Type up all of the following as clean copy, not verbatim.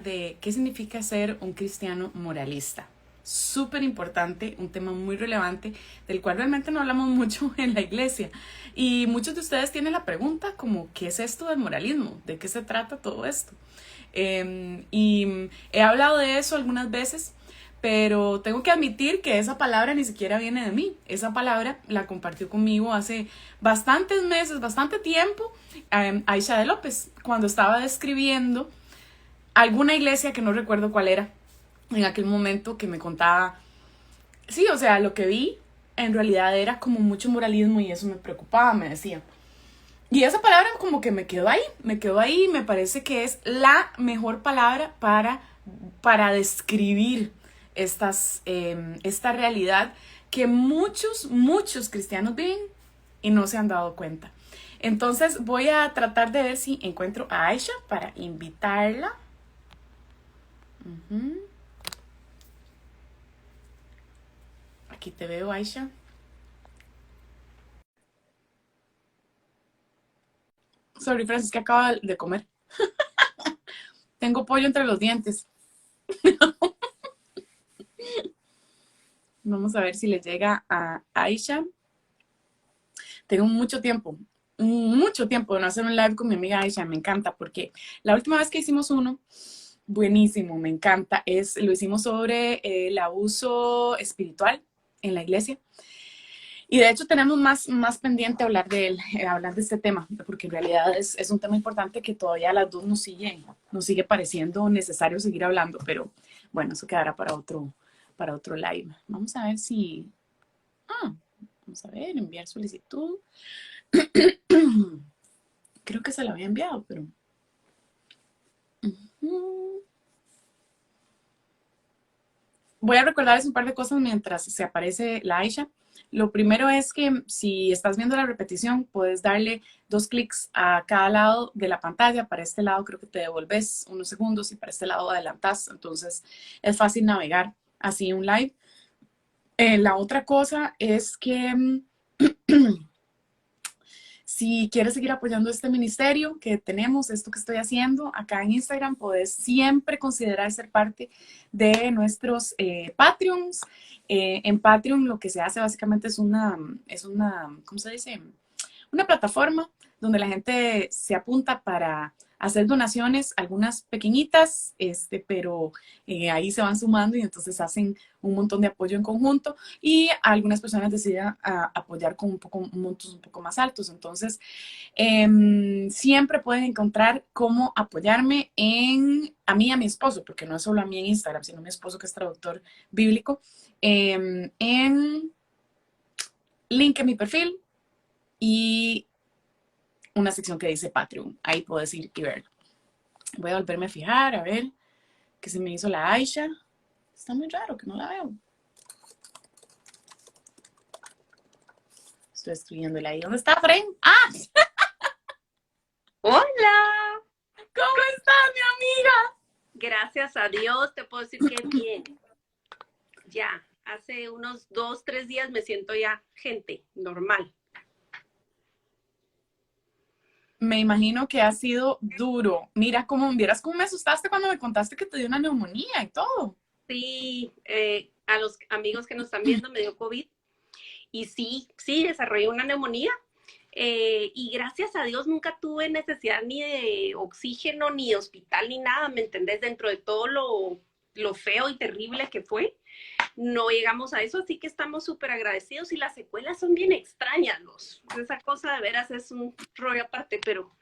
de qué significa ser un cristiano moralista. Súper importante, un tema muy relevante del cual realmente no hablamos mucho en la iglesia. Y muchos de ustedes tienen la pregunta como, ¿qué es esto del moralismo? ¿De qué se trata todo esto? Y he hablado de eso algunas veces, pero tengo que admitir que esa palabra ni siquiera viene de mí. Esa palabra la compartió conmigo hace bastantes meses, bastante tiempo, Aisha de López, cuando estaba describiendo alguna iglesia que no recuerdo cuál era en aquel momento, que me contaba, sí, o sea, lo que vi en realidad era como mucho moralismo y eso me preocupaba, me decía. Y esa palabra como que me quedó ahí, me parece que es la mejor palabra para describir esta realidad que muchos cristianos viven y no se han dado cuenta. Entonces voy a tratar de ver si encuentro a Aisha para invitarla. Aquí te veo, Aisha. Sorry, Francis, que acaba de comer. Tengo pollo entre los dientes. Vamos a ver si le llega a Aisha. Tengo mucho tiempo de no hacer un live con mi amiga Aisha. Me encanta porque la última vez que hicimos uno, buenísimo, me encanta, lo hicimos sobre el abuso espiritual en la iglesia. Y de hecho tenemos más pendiente hablar de él, hablar de este tema, porque en realidad es un tema importante que todavía a las dos nos sigue pareciendo necesario seguir hablando, pero bueno, eso quedará para otro live. Vamos a ver si... vamos a ver, enviar solicitud. Creo que se la había enviado, pero... Voy a recordarles un par de cosas mientras se aparece la Aisha. Lo primero es que si estás viendo la repetición, puedes darle 2 clics a cada lado de la pantalla. Para este lado creo que te devolves unos segundos y para este lado adelantas. Entonces es fácil navegar así un live. La otra cosa es que si quieres seguir apoyando este ministerio que tenemos, esto que estoy haciendo acá en Instagram, puedes siempre considerar ser parte de nuestros Patreons. En Patreon lo que se hace básicamente es una, ¿cómo se dice? Una plataforma donde la gente se apunta para hacer donaciones, algunas pequeñitas, pero ahí se van sumando y entonces hacen un montón de apoyo en conjunto y algunas personas deciden apoyar con montos un poco más altos. Entonces, siempre pueden encontrar cómo apoyarme a mí y a mi esposo, porque no es solo a mí en Instagram, sino a mi esposo que es traductor bíblico, en link en mi perfil y una sección que dice Patreon. Ahí puedes ir y ver. Voy a volverme a fijar, a ver qué se me hizo la Aisha. Está muy raro que no la veo. Estoy escribiéndole ahí. ¿Dónde está, Fren? ¡Ah! Hola. ¿Cómo estás, mi amiga? Gracias a Dios, te puedo decir que bien. Ya, hace unos 2, 3 días me siento ya gente normal. Me imagino que ha sido duro. Mira, vieras cómo me asustaste cuando me contaste que te dio una neumonía y todo. Sí, a los amigos que nos están viendo me dio COVID y sí, desarrollé una neumonía. Y gracias a Dios nunca tuve necesidad ni de oxígeno, ni de hospital, ni nada, ¿me entendés? Dentro de todo lo feo y terrible que fue, no llegamos a eso, así que estamos súper agradecidos y las secuelas son bien extrañas, esa cosa de veras es un rollo aparte, pero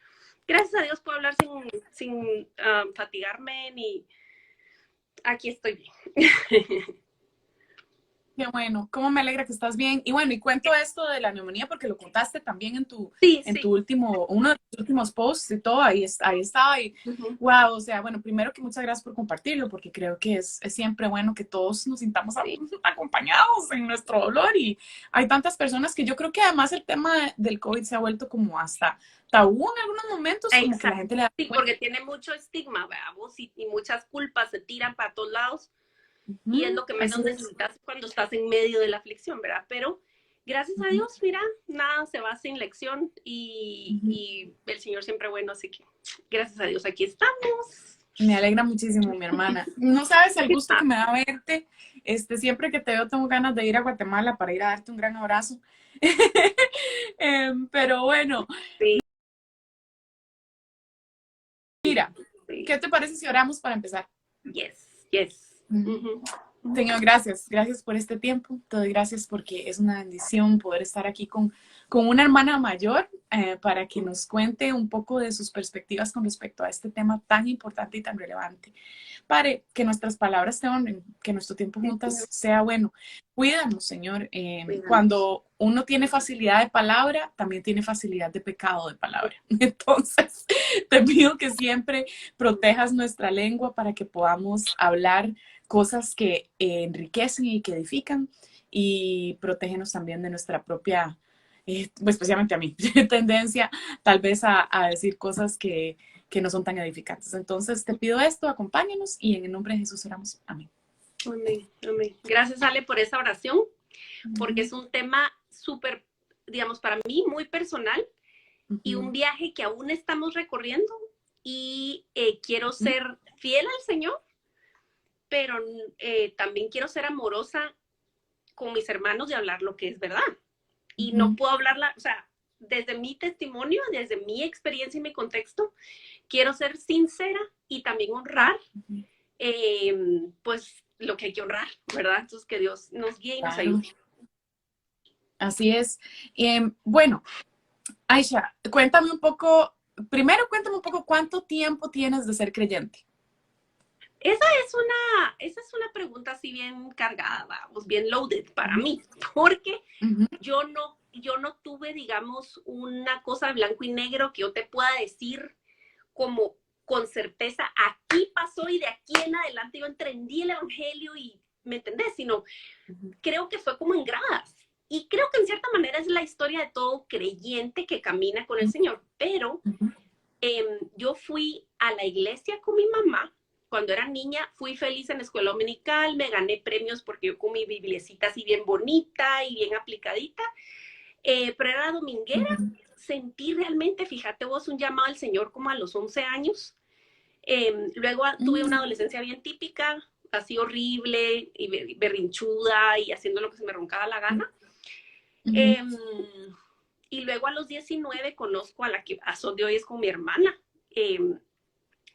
gracias a Dios puedo hablar sin fatigarme ni aquí estoy bien. Qué bueno, cómo me alegra que estás bien. Y bueno, y cuento esto de la neumonía porque lo contaste también Sí, en sí. tu uno de tus últimos posts y todo, ahí estaba. Y wow, o sea, bueno, primero que muchas gracias por compartirlo porque creo que es siempre bueno que todos nos sintamos Sí. acompañados en nuestro dolor. Y hay tantas personas que yo creo que además el tema del COVID se ha vuelto como hasta tabú en algunos momentos, como que la Exacto. gente le da Sí, cuenta. porque tiene mucho estigma, ¿verdad? Y muchas culpas se tiran para todos lados. Y es Ujú, lo que menos así es. necesitas cuando estás en medio de la aflicción, ¿verdad? Pero gracias a Ujú, Dios, mira, nada se va sin lección ujú. y el Señor siempre bueno, así que gracias a Dios aquí estamos. Me alegra muchísimo, mi hermana. No sabes el gusto que me da verte. Siempre que te veo tengo ganas de ir a Guatemala para ir a darte un gran abrazo. Pero bueno, Sí, mira, sí. ¿qué te parece si oramos para empezar? Yes, yes. Ujú. Ujú. Señor, gracias. Gracias por este tiempo. Te doy gracias porque es una bendición poder estar aquí con una hermana mayor para que nos cuente un poco de sus perspectivas con respecto a este tema tan importante y tan relevante. Padre, que nuestras palabras te honren, que nuestro tiempo Sí, Señor, juntas sea bueno. Cuídanos, Señor. cuídanos. Cuando uno tiene facilidad de palabra, también tiene facilidad de pecado de palabra. Entonces, te pido que siempre protejas nuestra lengua para que podamos hablar cosas que enriquecen y que edifican y protégenos también de nuestra propia, pues, especialmente a mí, tendencia tal vez a decir cosas que no son tan edificantes. Entonces te pido esto, acompáñanos y en el nombre de Jesús oramos. Amén. Amén, amén. Gracias, Ale, por esa oración, porque Ujú, es un tema súper, digamos, para mí muy personal y un ujú, viaje que aún estamos recorriendo y quiero ujú, ser fiel al Señor, pero también quiero ser amorosa con mis hermanos y hablar lo que es verdad. Y no ujú, puedo hablarla, o sea, desde mi testimonio, desde mi experiencia y mi contexto, quiero ser sincera y también honrar, ujú. pues, lo que hay que honrar, ¿verdad? Entonces, que Dios nos guíe y nos Claro, ayude. así es. Bueno, Aisha, cuéntame un poco, primero cuéntame un poco cuánto tiempo tienes de ser creyente. Esa es una pregunta así bien cargada, vamos, bien loaded para Ujú, mí, porque ujú, yo no tuve, digamos, una cosa de blanco y negro que yo te pueda decir como con certeza, aquí pasó y de aquí en adelante yo entendí el evangelio y me entendés, sino ujú, creo que fue como en gradas. Y creo que en cierta manera es la historia de todo creyente que camina con el Señor. Pero ujú, yo fui a la iglesia con mi mamá. Cuando era niña fui feliz en la escuela dominical, me gané premios porque yo con mi bibliecita así bien bonita y bien aplicadita, pero era dominguera, ujú, sentí realmente, fíjate vos, un llamado al Señor como a los 11 años. Luego tuve una ujú, adolescencia bien típica, así horrible y berrinchuda y haciendo lo que se me roncaba la gana. ujú, Eh, y luego a los 19 conozco a la que a son de hoy es con mi hermana, eh,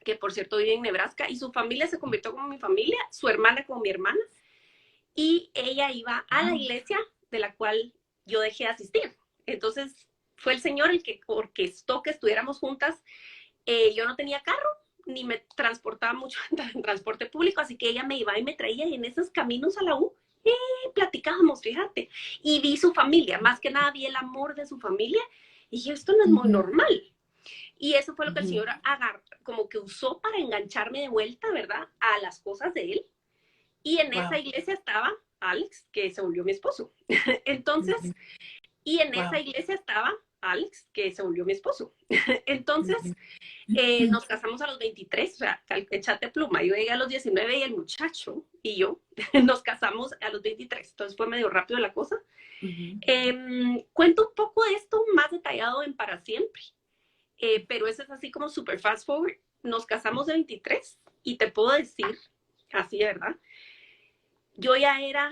que por cierto vive en Nebraska, y su familia se convirtió como mi familia, su hermana como mi hermana, y ella iba a la wow, iglesia de la cual yo dejé de asistir. Entonces fue el Señor el que orquestó que estuviéramos juntas. Yo no tenía carro, ni me transportaba mucho en transporte público, así que ella me iba y me traía y en esos caminos a la U platicábamos, fíjate, y vi su familia, más que nada vi el amor de su familia y dije, esto no es muy ujú, normal. Y eso fue lo que el ujú, Señor agarró, como que usó para engancharme de vuelta, ¿verdad? A las cosas de Él. Y en esa wow, iglesia estaba Alex, que se volvió mi esposo. ujú, Entonces, y en esa wow, iglesia estaba Alex, que se volvió mi esposo. Entonces, ujú, ujú, nos casamos a los 23, o sea, echate pluma. Yo llegué a los 19 y el muchacho y yo nos casamos a los 23. Entonces fue medio rápido la cosa. ujú, Cuento un poco de esto más detallado en Para Siempre, pero eso es así como super fast forward. Nos casamos de 23 y te puedo decir, así de verdad, yo ya era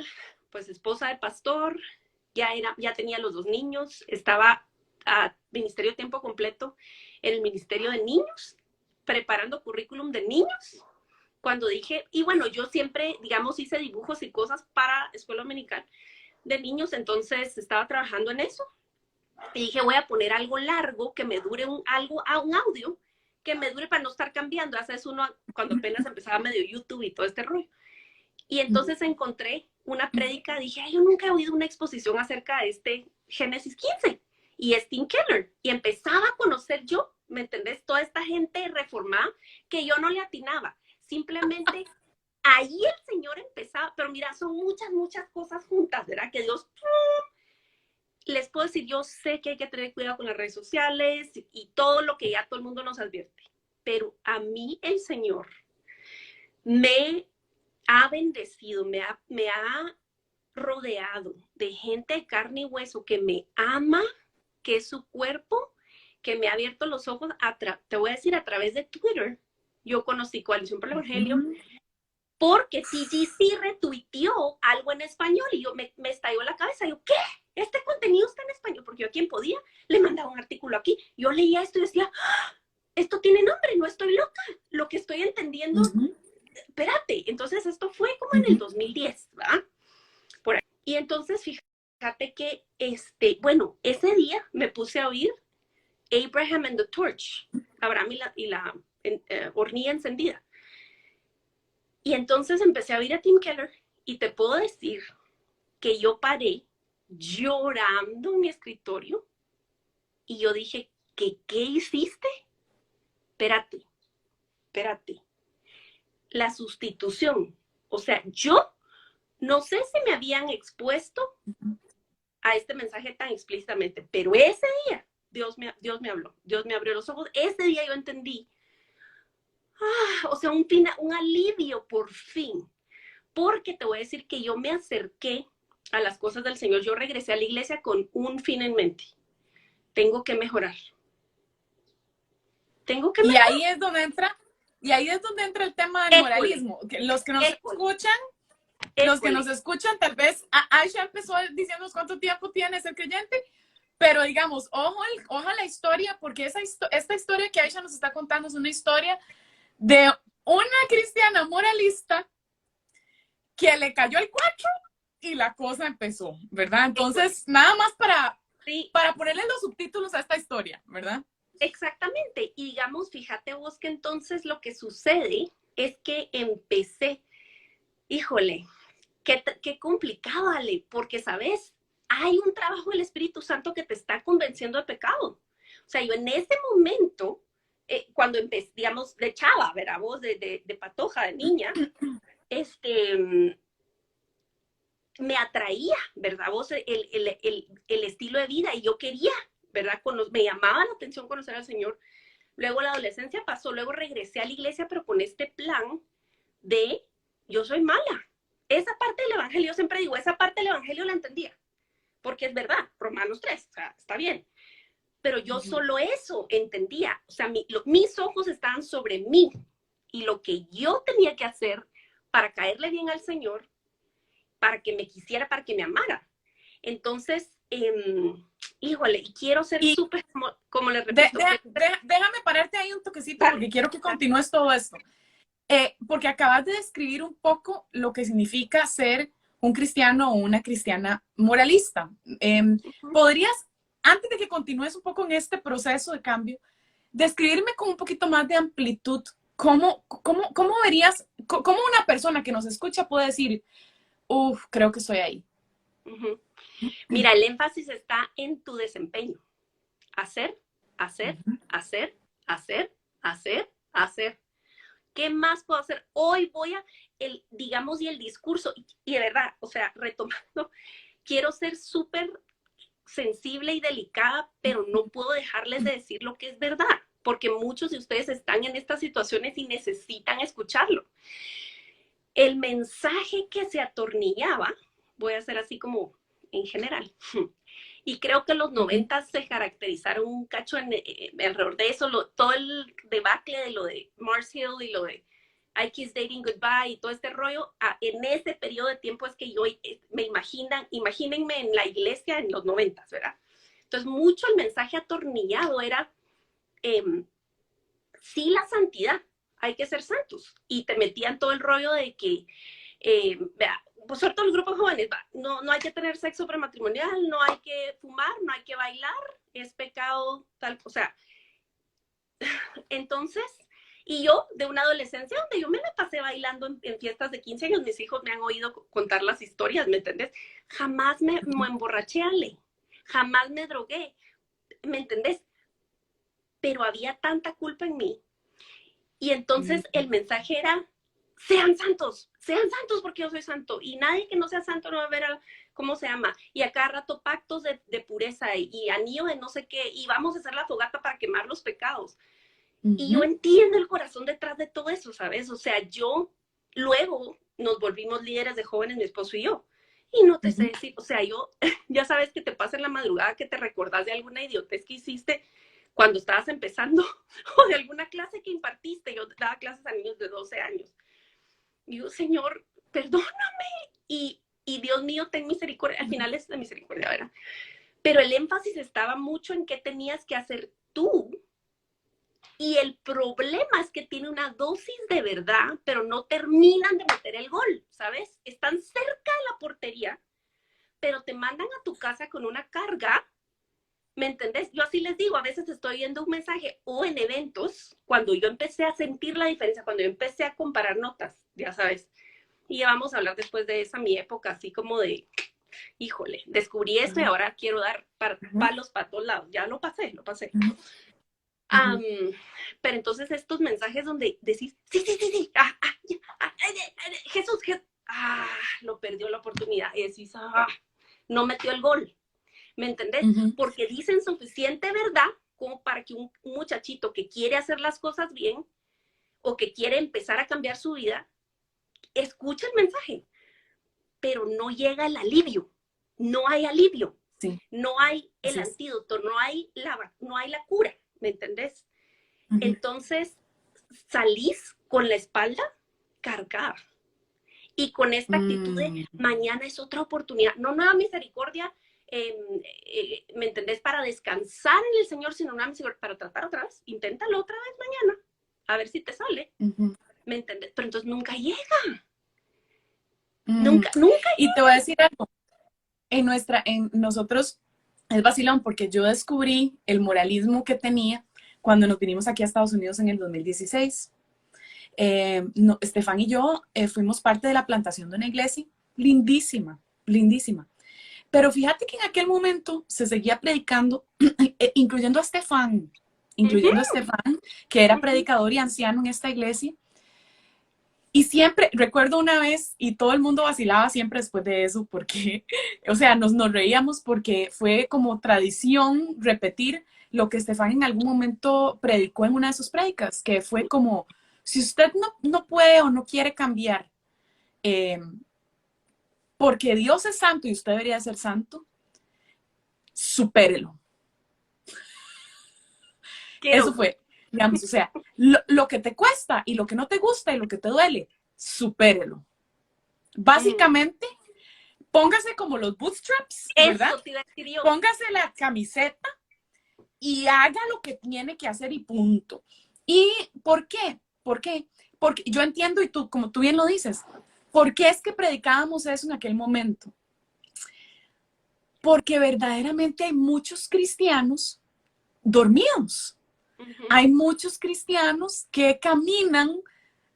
pues esposa de pastor, ya tenía los dos niños, estaba a ministerio tiempo completo en el ministerio de niños, preparando currículum de niños. Cuando dije, y bueno, yo siempre, digamos, hice dibujos y cosas para escuela dominical de niños, entonces estaba trabajando en eso. Y dije, voy a poner algo largo que me dure un audio que me dure para no estar cambiando. Haces uno cuando apenas empezaba medio YouTube y todo este rollo. Y entonces encontré una prédica, dije, ay, yo nunca he oído una exposición acerca de este Génesis 15 y es Tim Keller. Y empezaba a conocer yo, ¿me entendés? Toda esta gente reformada que yo no le atinaba. Simplemente ahí el Señor empezaba, pero mira, son muchas, muchas cosas juntas, ¿verdad? Que Dios, les puedo decir, yo sé que hay que tener cuidado con las redes sociales y todo lo que ya todo el mundo nos advierte, pero a mí el Señor me ha bendecido, me ha rodeado de gente de carne y hueso que me ama, que es su cuerpo, que me ha abierto los ojos, te voy a decir, a través de Twitter. yo conocí Coalición por el Evangelio, Ujú. porque TGC retuiteó algo en español y yo me estalló la cabeza. Yo, ¿qué? Este contenido está en español, porque yo a quien podía le mandaba un artículo aquí. Yo leía esto y decía, ¡ah! Esto tiene nombre, no estoy loca. Lo que estoy entendiendo, Ujú. espérate. Entonces esto fue como en el Ujú. 2010, ¿verdad? Por ahí. Y entonces fíjate que, bueno, ese día me puse a oír Abraham and the Torch, Abraham y la hornilla encendida. Y entonces empecé a oír a Tim Keller y te puedo decir que yo paré llorando en mi escritorio y yo dije, ¿qué hiciste? Espérate, espérate. La sustitución. O sea, yo no sé si me habían expuesto a este mensaje tan explícitamente, pero ese día Dios me habló, Dios me abrió los ojos. Ese día yo entendí, o sea, un alivio por fin. Porque te voy a decir que yo me acerqué a las cosas del Señor. Yo regresé a la iglesia con un fin en mente. Tengo que mejorar. Tengo que Y mejorar. ahí es donde entra, y ahí es donde entra el tema del École, moralismo. Que los que nos école, escuchan, école. tal vez Aisha empezó diciéndonos cuánto tiempo tiene ser creyente, pero digamos, ojo a la historia, porque esta historia que Aisha nos está contando es una historia de una cristiana moralista que le cayó el 4 y la cosa empezó, ¿verdad? École. Entonces, nada más Sí, para ponerle los subtítulos a esta historia, ¿verdad? exactamente. Y digamos, fíjate vos que entonces lo que sucede es que empecé, híjole, qué complicado, Ale, porque, ¿sabes? Hay un trabajo del Espíritu Santo que te está convenciendo de pecado. O sea, yo en ese momento, cuando empecé, digamos, de chava, ¿verdad? Vos, de patoja, de niña, este, me atraía, ¿verdad? Vos, el estilo de vida y yo quería, ¿verdad? Me llamaba la atención conocer al Señor. Luego la adolescencia pasó, luego regresé a la iglesia, pero con este plan de yo soy mala. Esa parte del evangelio, siempre digo, esa parte del evangelio la entendía, porque es verdad, Romanos 3, o sea, está bien. Pero yo solo eso entendía, o sea, mis ojos estaban sobre mí y lo que yo tenía que hacer para caerle bien al Señor, para que me quisiera, para que me amara. Entonces, híjole, y quiero ser Y súper, como les repito. déjame pararte ahí un toquecito Dale, porque quiero que dale. continúes todo esto. Porque acabas de describir un poco lo que significa ser un cristiano o una cristiana moralista. ¿Podrías, antes de que continúes un poco en este proceso de cambio, describirme con un poquito más de amplitud cómo verías, cómo una persona que nos escucha puede decir, uff, creo que estoy ahí? Mira, el énfasis está en tu desempeño. Hacer, hacer, hacer, hacer, hacer, hacer. ¿Qué más puedo hacer? Hoy voy a, digamos, y el discurso, y de verdad, o sea, retomando, quiero ser súper sensible y delicada, pero no puedo dejarles de decir lo que es verdad, porque muchos de ustedes están en estas situaciones y necesitan escucharlo. El mensaje que se atornillaba, voy a hacer así como en general, y creo que los 90 se caracterizaron un cacho alrededor de eso, todo el debacle de lo de Mars Hill y lo de I Kiss Dating Goodbye y todo este rollo, en ese periodo de tiempo es que yo imagínense en la iglesia en los 90, ¿verdad? Entonces, mucho el mensaje atornillado era, eh, sí, la santidad, hay que ser santos. Y te metían todo el rollo de que, vea, pues sobre todo los grupos jóvenes, no hay que tener sexo prematrimonial, no hay que fumar, no hay que bailar, es pecado, tal, o sea, entonces, y yo de una adolescencia donde yo me la pasé bailando en fiestas de 15 años, mis hijos me han oído contar las historias, ¿me entendés? Jamás me emborraché, Ale, jamás me drogué, ¿me entendés? Pero había tanta culpa en mí. Y entonces el mensaje era, sean santos porque yo soy santo. Y nadie que no sea santo no va a ver cómo se llama. Y a cada rato pactos de pureza y anillo de no sé qué. Y vamos a hacer la fogata para quemar los pecados. Y yo entiendo el corazón detrás de todo eso, ¿sabes? O sea, luego nos volvimos líderes de jóvenes, mi esposo y yo. Y no te sé decir, o sea, ya sabes que te pasa en la madrugada que te recordás de alguna idiotez que hiciste cuando estabas empezando, o de alguna clase que impartiste. Yo daba clases a niños de 12 años. Y yo, Señor, perdóname. Y Dios mío, ten misericordia. Al final es de misericordia, ¿verdad? Pero el énfasis estaba mucho en qué tenías que hacer tú. Y el problema es que tiene una dosis de verdad, pero no terminan de meter el gol, ¿sabes? Están cerca de la portería, pero te mandan a tu casa con una carga. ¿Me entendés? Yo así les digo, a veces estoy viendo un mensaje o en eventos, cuando yo empecé a sentir la diferencia, cuando yo empecé a comparar notas, ya sabes. Y ya vamos a hablar después de esa mi época, así como de, híjole, descubrí esto y ahora quiero dar palos para todos lados. Ya lo pasé, lo pasé. Pero entonces estos mensajes donde decís, sí, Jesús, lo perdió la oportunidad. Y decís, no metió el gol. ¿Me entendés? Porque dicen suficiente verdad como para que un muchachito que quiere hacer las cosas bien o que quiere empezar a cambiar su vida, escuche el mensaje, pero no llega el alivio. No hay alivio. Sí. No hay el antídoto, no hay la cura. ¿Me entendés? Entonces, salís con la espalda cargada. Y con esta actitud de mañana es otra oportunidad. No nueva misericordia, ¿me entendés? Para descansar en el Señor, sino una misericordia para tratar otra vez. Inténtalo otra vez mañana, a ver si te sale. ¿Me entendés? Pero entonces nunca llega. Nunca. Y te voy a decir algo. En nosotros es vacilón porque yo descubrí el moralismo que tenía cuando nos vinimos aquí a Estados Unidos en el 2016. Estefan y yo fuimos parte de la plantación de una iglesia lindísima, lindísima. Pero fíjate que en aquel momento se seguía predicando, incluyendo a Estefan, que era predicador y anciano en esta iglesia. Y siempre, recuerdo una vez, y todo el mundo vacilaba siempre después de eso, porque, o sea, nos reíamos porque fue como tradición repetir lo que Estefan en algún momento predicó en una de sus prédicas, que fue como, si usted no puede o no quiere cambiar, porque Dios es santo y usted debería ser santo, supérelo. Eso fue, digamos, o sea, lo que te cuesta y lo que no te gusta y lo que te duele, supérelo. Básicamente, póngase como los bootstraps, ¿verdad? Póngase la camiseta y haga lo que tiene que hacer y punto. ¿Y por qué? ¿Por qué? Porque yo entiendo, y tú, como tú bien lo dices, ¿por qué es que predicábamos eso en aquel momento? Porque verdaderamente hay muchos cristianos dormidos. Hay muchos cristianos que caminan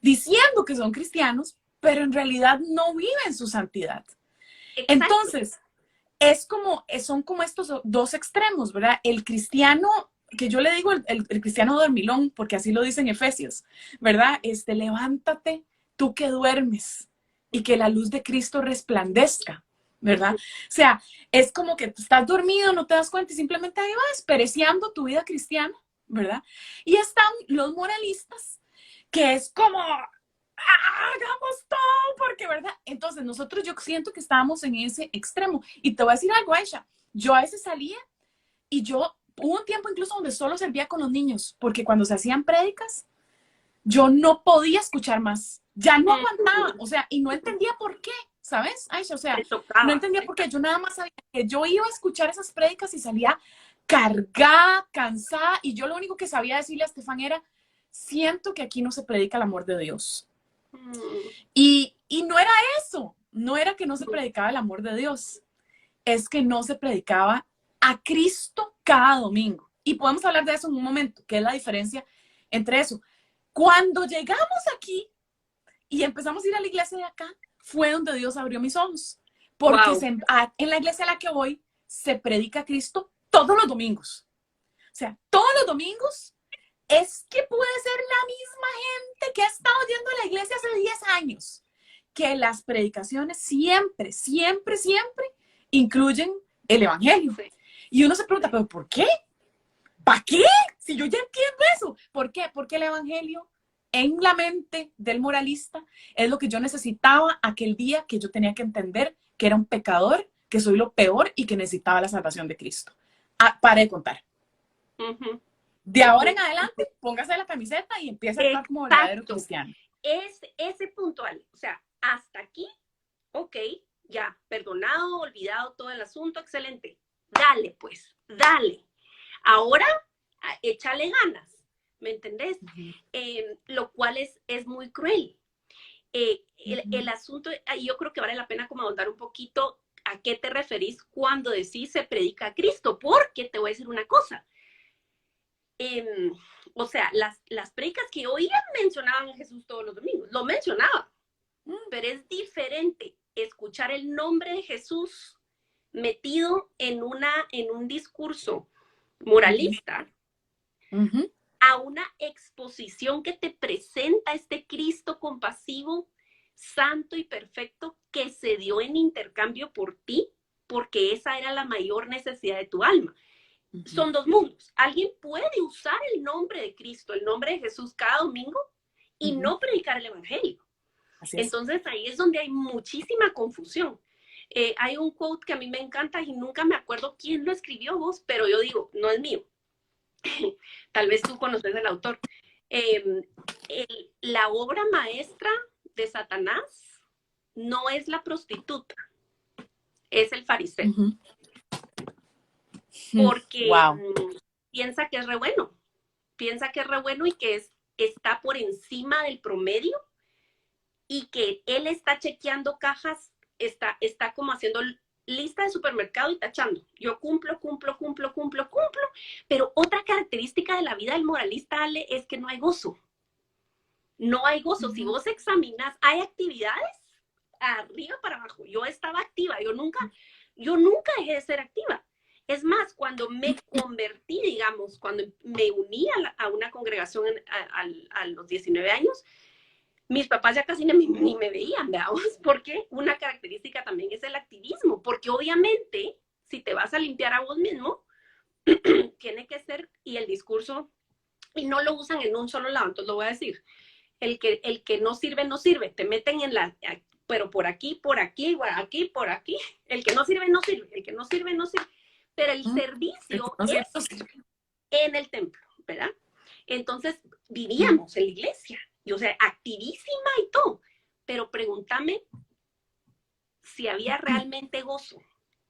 diciendo que son cristianos, pero en realidad no viven su santidad. Exacto. Entonces, son como estos dos extremos, ¿verdad? El cristiano, que yo le digo el cristiano dormilón, porque así lo dice en Efesios, ¿verdad? Levántate tú que duermes y que la luz de Cristo resplandezca, ¿verdad? O sea, es como que estás dormido, no te das cuenta y simplemente ahí vas pereciando tu vida cristiana, ¿verdad? Y están los moralistas, que es como, hagamos todo, porque, ¿verdad? Entonces, nosotros yo siento que estábamos en ese extremo. Y te voy a decir algo, Aisha, yo a veces salía y hubo un tiempo incluso donde solo servía con los niños, porque cuando se hacían prédicas, yo no podía escuchar más, ya no aguantaba, o sea, y no entendía por qué, ¿sabes, Aisha? O sea, no entendía por qué, yo nada más sabía que yo iba a escuchar esas prédicas y salía cargada, cansada, y yo lo único que sabía decirle a Estefan era, siento que aquí no se predica el amor de Dios. Y no era eso, no era que no se predicaba el amor de Dios, es que no se predicaba a Cristo cada domingo. Y podemos hablar de eso en un momento, que es la diferencia entre eso. Cuando llegamos aquí y empezamos a ir a la iglesia de acá, fue donde Dios abrió mis ojos. Porque en la iglesia a la que voy, se predica a Cristo todos los domingos. O sea, todos los domingos es que puede ser la misma gente que ha estado yendo a la iglesia hace 10 años. Que las predicaciones siempre, siempre, siempre incluyen el evangelio. Sí. Y uno se pregunta, ¿pero por qué? ¿Para qué? Si yo ya entiendo eso. ¿Por qué? Porque el evangelio en la mente del moralista es lo que yo necesitaba aquel día que yo tenía que entender que era un pecador, que soy lo peor y que necesitaba la salvación de Cristo. Para de contar. De ahora en adelante, póngase la camiseta y empiece a actuar como verdadero Exacto. cristiano. Es ese puntual. O sea, hasta aquí, ok, ya, perdonado, olvidado todo el asunto, excelente. Dale, pues, dale. Ahora, échale ganas, ¿me entendés? Lo cual es muy cruel. El asunto, yo creo que vale la pena como ahondar un poquito a qué te referís cuando decís se predica a Cristo, porque te voy a decir una cosa. O sea, las predicas que oía mencionaban a Jesús todos los domingos, lo mencionaba, pero es diferente escuchar el nombre de Jesús metido en un discurso moralista a una exposición que te presenta este Cristo compasivo, santo y perfecto que se dio en intercambio por ti, porque esa era la mayor necesidad de tu alma. Son dos mundos. Alguien puede usar el nombre de Cristo, el nombre de Jesús cada domingo y no predicar el evangelio. Entonces ahí es donde hay muchísima confusión. Hay un quote que a mí me encanta y nunca me acuerdo quién lo escribió vos, pero yo digo, no es mío. Tal vez tú conoces el autor. La obra maestra de Satanás no es la prostituta, es el fariseo. Porque piensa que es re bueno, y que está por encima del promedio y que él está chequeando cajas, está como haciendo lista de supermercado y tachando. Yo cumplo, pero otra característica de la vida del moralista, Ale, es que no hay gozo. No hay gozo. Si vos examinas, hay actividades arriba para abajo. Yo estaba activa, yo nunca dejé de ser activa. Es más, cuando me convertí, digamos, cuando me uní a una congregación a los 19 años, mis papás ya casi ni me veían, veamos, porque una característica también es el activismo, porque obviamente, si te vas a limpiar a vos mismo, tiene que ser, y el discurso, y no lo usan en un solo lado, entonces lo voy a decir, el que no sirve, no sirve, te meten pero por aquí, por aquí, el que no sirve, no sirve, el que no sirve, no sirve, pero el servicio es en el templo, ¿verdad? Entonces, vivíamos en la iglesia, y, o sea, activísima y todo, pero pregúntame si había realmente gozo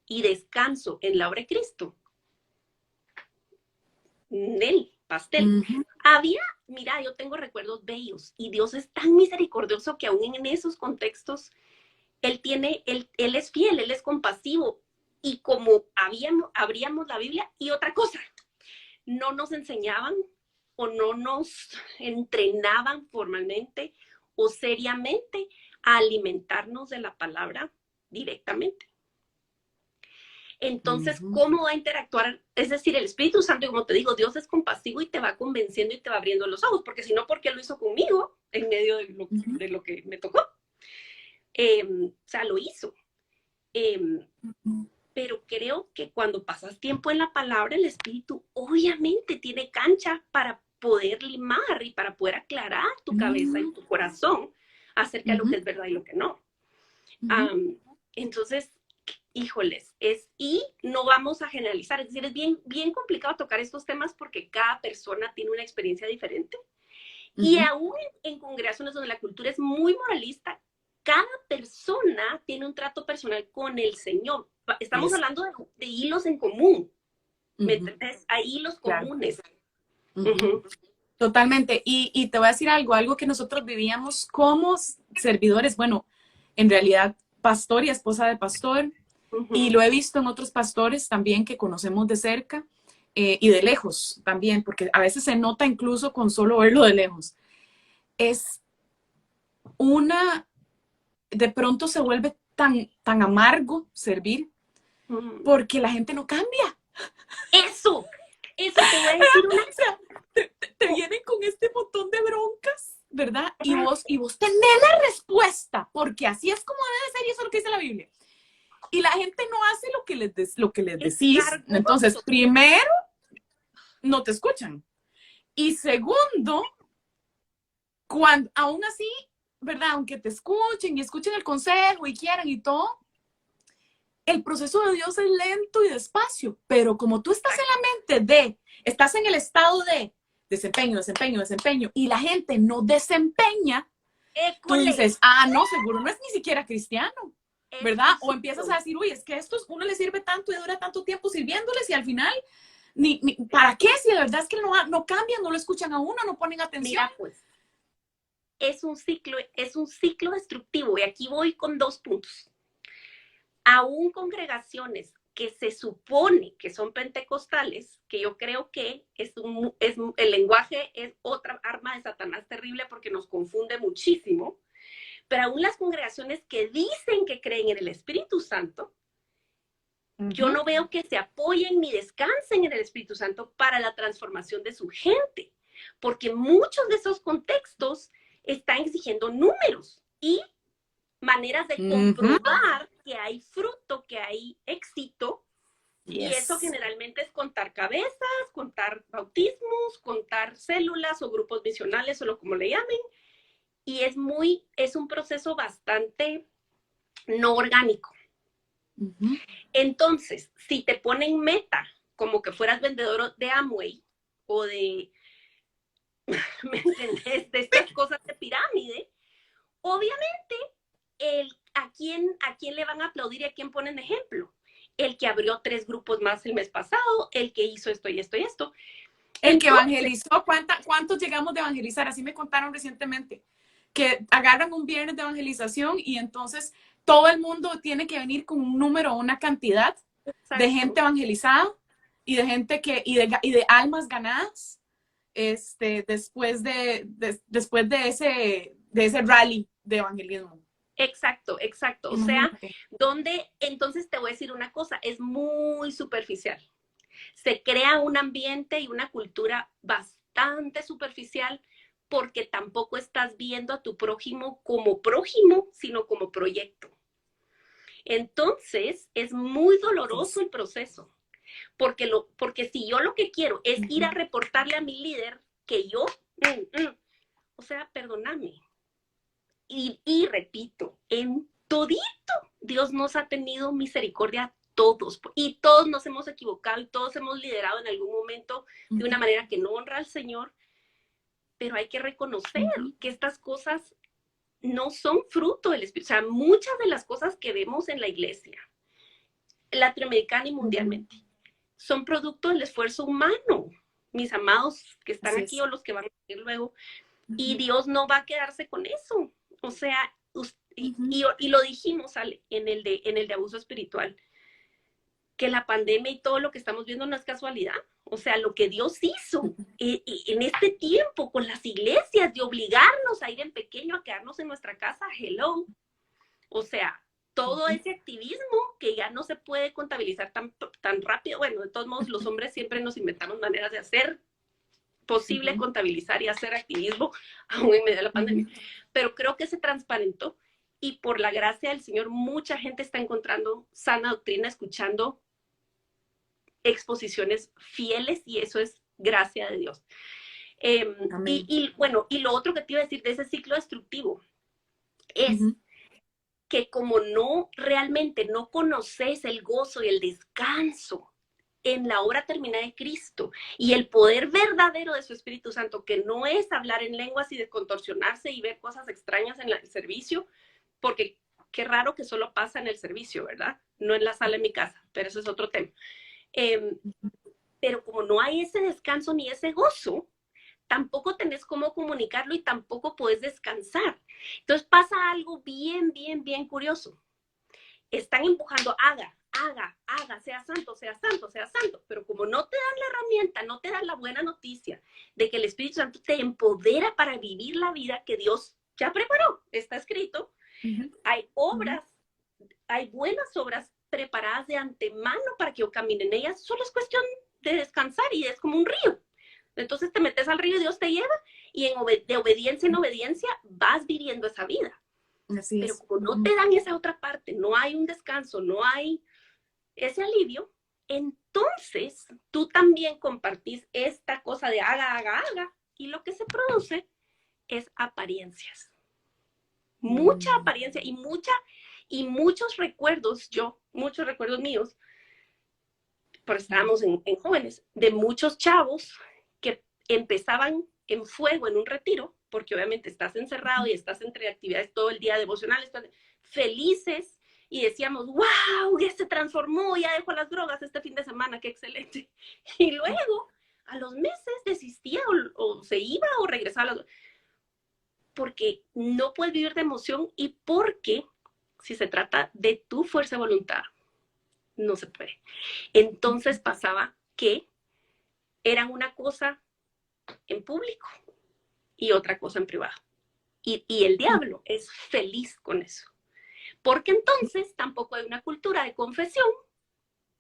y descanso en la obra de Cristo. Nel, pastel. Había, mira, yo tengo recuerdos bellos, y Dios es tan misericordioso que aún en esos contextos, Él es fiel, Él es compasivo, y como abríamos la Biblia, y otra cosa, no nos enseñaban o no nos entrenaban formalmente o seriamente a alimentarnos de la palabra directamente. Entonces, ¿cómo va a interactuar? Es decir, el Espíritu Santo, como te digo, Dios es compasivo y te va convenciendo y te va abriendo los ojos, porque si no, ¿por qué lo hizo conmigo en medio de lo que me tocó? O sea, lo hizo. Pero creo que cuando pasas tiempo en la palabra, el Espíritu obviamente tiene cancha para poder limar y para poder aclarar tu cabeza y tu corazón acerca de lo que es verdad y lo que no. Entonces, híjoles, y no vamos a generalizar, es decir, es bien complicado tocar estos temas porque cada persona tiene una experiencia diferente. Y aún en congregaciones donde la cultura es muy moralista, cada persona tiene un trato personal con el Señor. Estamos hablando de hilos en común. ¿Me entiendes? Hay hilos comunes. Totalmente. Y te voy a decir algo que nosotros vivíamos como servidores, bueno, en realidad pastor y esposa de pastor, y lo he visto en otros pastores también que conocemos de cerca y de lejos también, porque a veces se nota incluso con solo verlo de lejos. De pronto se vuelve tan amargo servir porque la gente no cambia. Eso te voy a decir una cosa. Te vienen con este montón de broncas, ¿verdad? Y vos tenés la respuesta, porque así es como debe ser y eso es lo que dice la Biblia. Y la gente no hace lo que les decís. Entonces, primero, no te escuchan. Y segundo, aún así, ¿verdad? Aunque te escuchen y escuchen el consejo y quieran y todo, el proceso de Dios es lento y despacio, pero como tú estás en la mente de estás en el estado de desempeño, desempeño, desempeño, y la gente no desempeña, tú dices, no, seguro no es ni siquiera cristiano, ¿verdad? O empiezas a decir, uy, es que esto uno le sirve tanto y dura tanto tiempo sirviéndoles y al final, ¿para qué? Si de verdad es que no cambian, no lo escuchan a uno, no ponen atención. Mira, pues, es un ciclo destructivo y aquí voy con 2 puntos. Aún congregaciones que se supone que son pentecostales, que yo creo que el lenguaje es otra arma de Satanás terrible porque nos confunde muchísimo, pero aún las congregaciones que dicen que creen en el Espíritu Santo, yo no veo que se apoyen ni descansen en el Espíritu Santo para la transformación de su gente, porque muchos de esos contextos están exigiendo números y maneras de comprobar que hay fruto, que hay éxito, y eso generalmente es contar cabezas, contar bautismos, contar células o grupos misionales o lo como le llamen, y es un proceso bastante no orgánico. Entonces, si te ponen meta, como que fueras vendedor de Amway o de, ¿me entendés? De estas cosas de pirámide, obviamente, ¿a quién le van a aplaudir y a quién ponen ejemplo? El que abrió 3 grupos más el mes pasado, el que hizo esto y esto y esto. El que evangelizó, ¿cuántos llegamos de evangelizar? Así me contaron recientemente, que agarran un viernes de evangelización y entonces todo el mundo tiene que venir con un número, una cantidad de gente evangelizada y de gente y de almas ganadas después de ese rally de evangelismo. Exacto. O sea, entonces te voy a decir una cosa, es muy superficial. Se crea un ambiente y una cultura bastante superficial porque tampoco estás viendo a tu prójimo como prójimo, sino como proyecto. Entonces, es muy doloroso el proceso, porque si yo lo que quiero es ir a reportarle a mi líder que yo, o sea, perdóname. Y repito, en todito, Dios nos ha tenido misericordia todos, y todos nos hemos equivocado y todos hemos liderado en algún momento de una manera que no honra al Señor, pero hay que reconocer que estas cosas no son fruto del Espíritu. O sea, muchas de las cosas que vemos en la iglesia latinoamericana y mundialmente son producto del esfuerzo humano, mis amados que están aquí o los que van a venir luego, y Dios no va a quedarse con eso. O sea, y lo dijimos en el de abuso espiritual, que la pandemia y todo lo que estamos viendo no es casualidad. O sea, lo que Dios hizo en este tiempo con las iglesias, de obligarnos a ir en pequeño, a quedarnos en nuestra casa, hello. O sea, todo ese activismo que ya no se puede contabilizar tan rápido. Bueno, de todos modos, los hombres siempre nos inventamos maneras de hacer posible contabilizar y hacer activismo aún en medio de la pandemia. Pero creo que se transparentó y por la gracia del Señor mucha gente está encontrando sana doctrina, escuchando exposiciones fieles, y eso es gracia de Dios. Bueno, y lo otro que te iba a decir de ese ciclo destructivo es que como realmente no conoces el gozo y el descanso en la obra terminada de Cristo y el poder verdadero de su Espíritu Santo, que no es hablar en lenguas y descontorsionarse y ver cosas extrañas en el servicio, porque qué raro que solo pasa en el servicio, ¿verdad? No en la sala de mi casa, pero eso es otro tema. Pero como no hay ese descanso ni ese gozo, tampoco tenés cómo comunicarlo y tampoco podés descansar. Entonces pasa algo bien curioso. Están empujando, haga, sea santo, pero como no te dan la herramienta, no te dan la buena noticia de que el Espíritu Santo te empodera para vivir la vida que Dios ya preparó, está escrito, hay obras, hay buenas obras preparadas de antemano para que yo camine en ellas, solo es cuestión de descansar y es como un río. Entonces te metes al río y Dios te lleva y de obediencia en obediencia vas viviendo esa vida. Así Pero es. como no te dan esa otra parte, no hay un descanso, no hay ese alivio, entonces tú también compartís esta cosa de haga, y lo que se produce es apariencias. Mucha apariencia y muchos recuerdos míos pero estábamos en jóvenes, de muchos chavos que empezaban en fuego en un retiro, porque obviamente estás encerrado y estás entre actividades todo el día devocionales, felices, y decíamos, wow, ya se transformó, ya dejó las drogas este fin de semana, qué excelente. Y luego, a los meses, desistía o se iba o regresaba a las... Porque no puedes vivir de emoción y porque, si se trata de tu fuerza de voluntad, no se puede. Entonces pasaba que eran una cosa en público y otra cosa en privado. Y el diablo es feliz con eso. Porque entonces tampoco hay una cultura de confesión,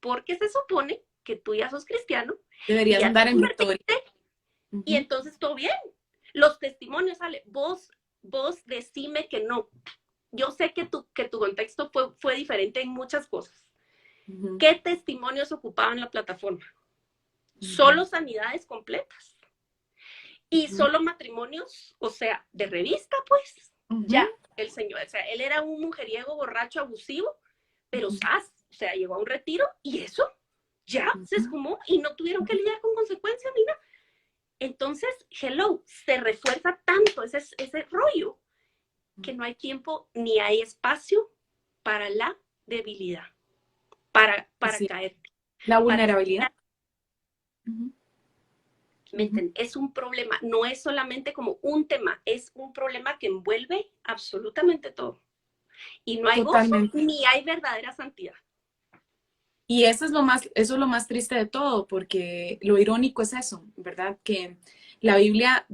porque se supone que tú ya sos cristiano. Deberías andar en victoria. Y entonces todo bien. Los testimonios salen, vos decime que no. Yo sé que tu contexto fue diferente en muchas cosas. ¿Qué testimonios ocupaban la plataforma? Solo sanidades completas. Y solo matrimonios, o sea, de revista, pues. Ya, el señor, o sea, él era un mujeriego, borracho, abusivo, pero o sea, llegó a un retiro y eso ya se esfumó y no tuvieron que lidiar con consecuencias ni nada. Entonces, hello, se refuerza tanto ese rollo que no hay tiempo ni hay espacio para la debilidad, para caer. La vulnerabilidad. Es un problema, no es solamente como un tema, es un problema que envuelve absolutamente todo. Y no hay gozo ni hay verdadera santidad. Y eso es lo más triste de todo, porque lo irónico es eso, ¿verdad? Que la Biblia,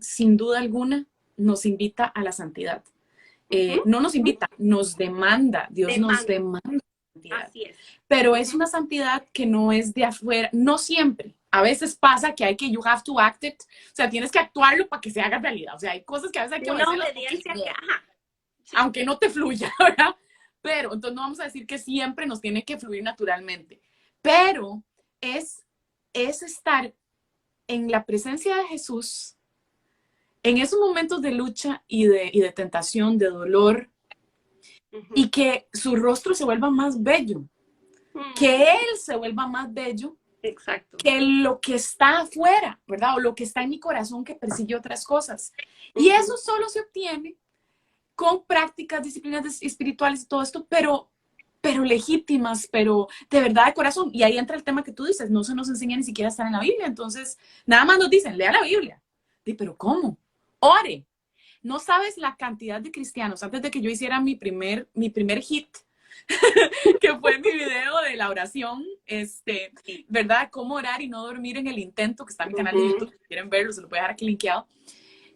sin duda alguna, nos invita a la santidad. No nos invita, nos demanda, Dios nos demanda santidad. Así es. Pero es una santidad que no es de afuera, no siempre. A veces pasa que you have to act it, o sea, tienes que actuarlo para que se haga realidad. O sea, hay cosas que a veces hay que una obediencia que, ajá. Sí. Aunque no te fluya, ¿verdad? Pero entonces no vamos a decir que siempre nos tiene que fluir naturalmente. Pero es estar en la presencia de Jesús, en esos momentos de lucha y de tentación, de dolor, y que su rostro se vuelva más bello, que Él se vuelva más bello. Exacto. Que lo que está afuera, ¿verdad? O lo que está en mi corazón que persigue otras cosas. Y eso solo se obtiene con prácticas, disciplinas espirituales y todo esto, pero legítimas, pero de verdad de corazón. Y ahí entra el tema que tú dices, no se nos enseña ni siquiera a estar en la Biblia. Entonces, nada más nos dicen, lea la Biblia. Pero ¿cómo? Ore. No sabes la cantidad de cristianos, antes de que yo hiciera mi primer hit, que fue mi video de la oración, ¿verdad? Cómo orar y no dormir en el intento, que está en mi canal de YouTube, si quieren verlo, se lo voy a dejar aquí linkeado.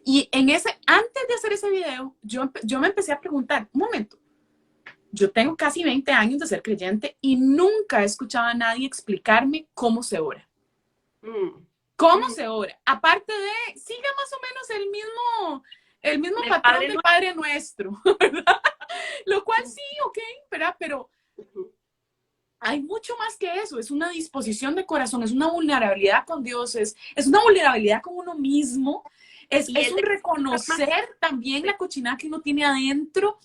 Y antes de hacer ese video, yo me empecé a preguntar, un momento, yo tengo casi 20 años de ser creyente y nunca he escuchado a nadie explicarme cómo se ora. ¿Cómo se ora? Aparte de, siga más o menos el mismo patrón del Padre Nuestro, ¿verdad? Lo cual sí, ok, ¿verdad? Pero hay mucho más que eso, es una disposición de corazón, es una vulnerabilidad con Dios, es una vulnerabilidad con uno mismo, es un reconocer también la cochinada que uno tiene adentro,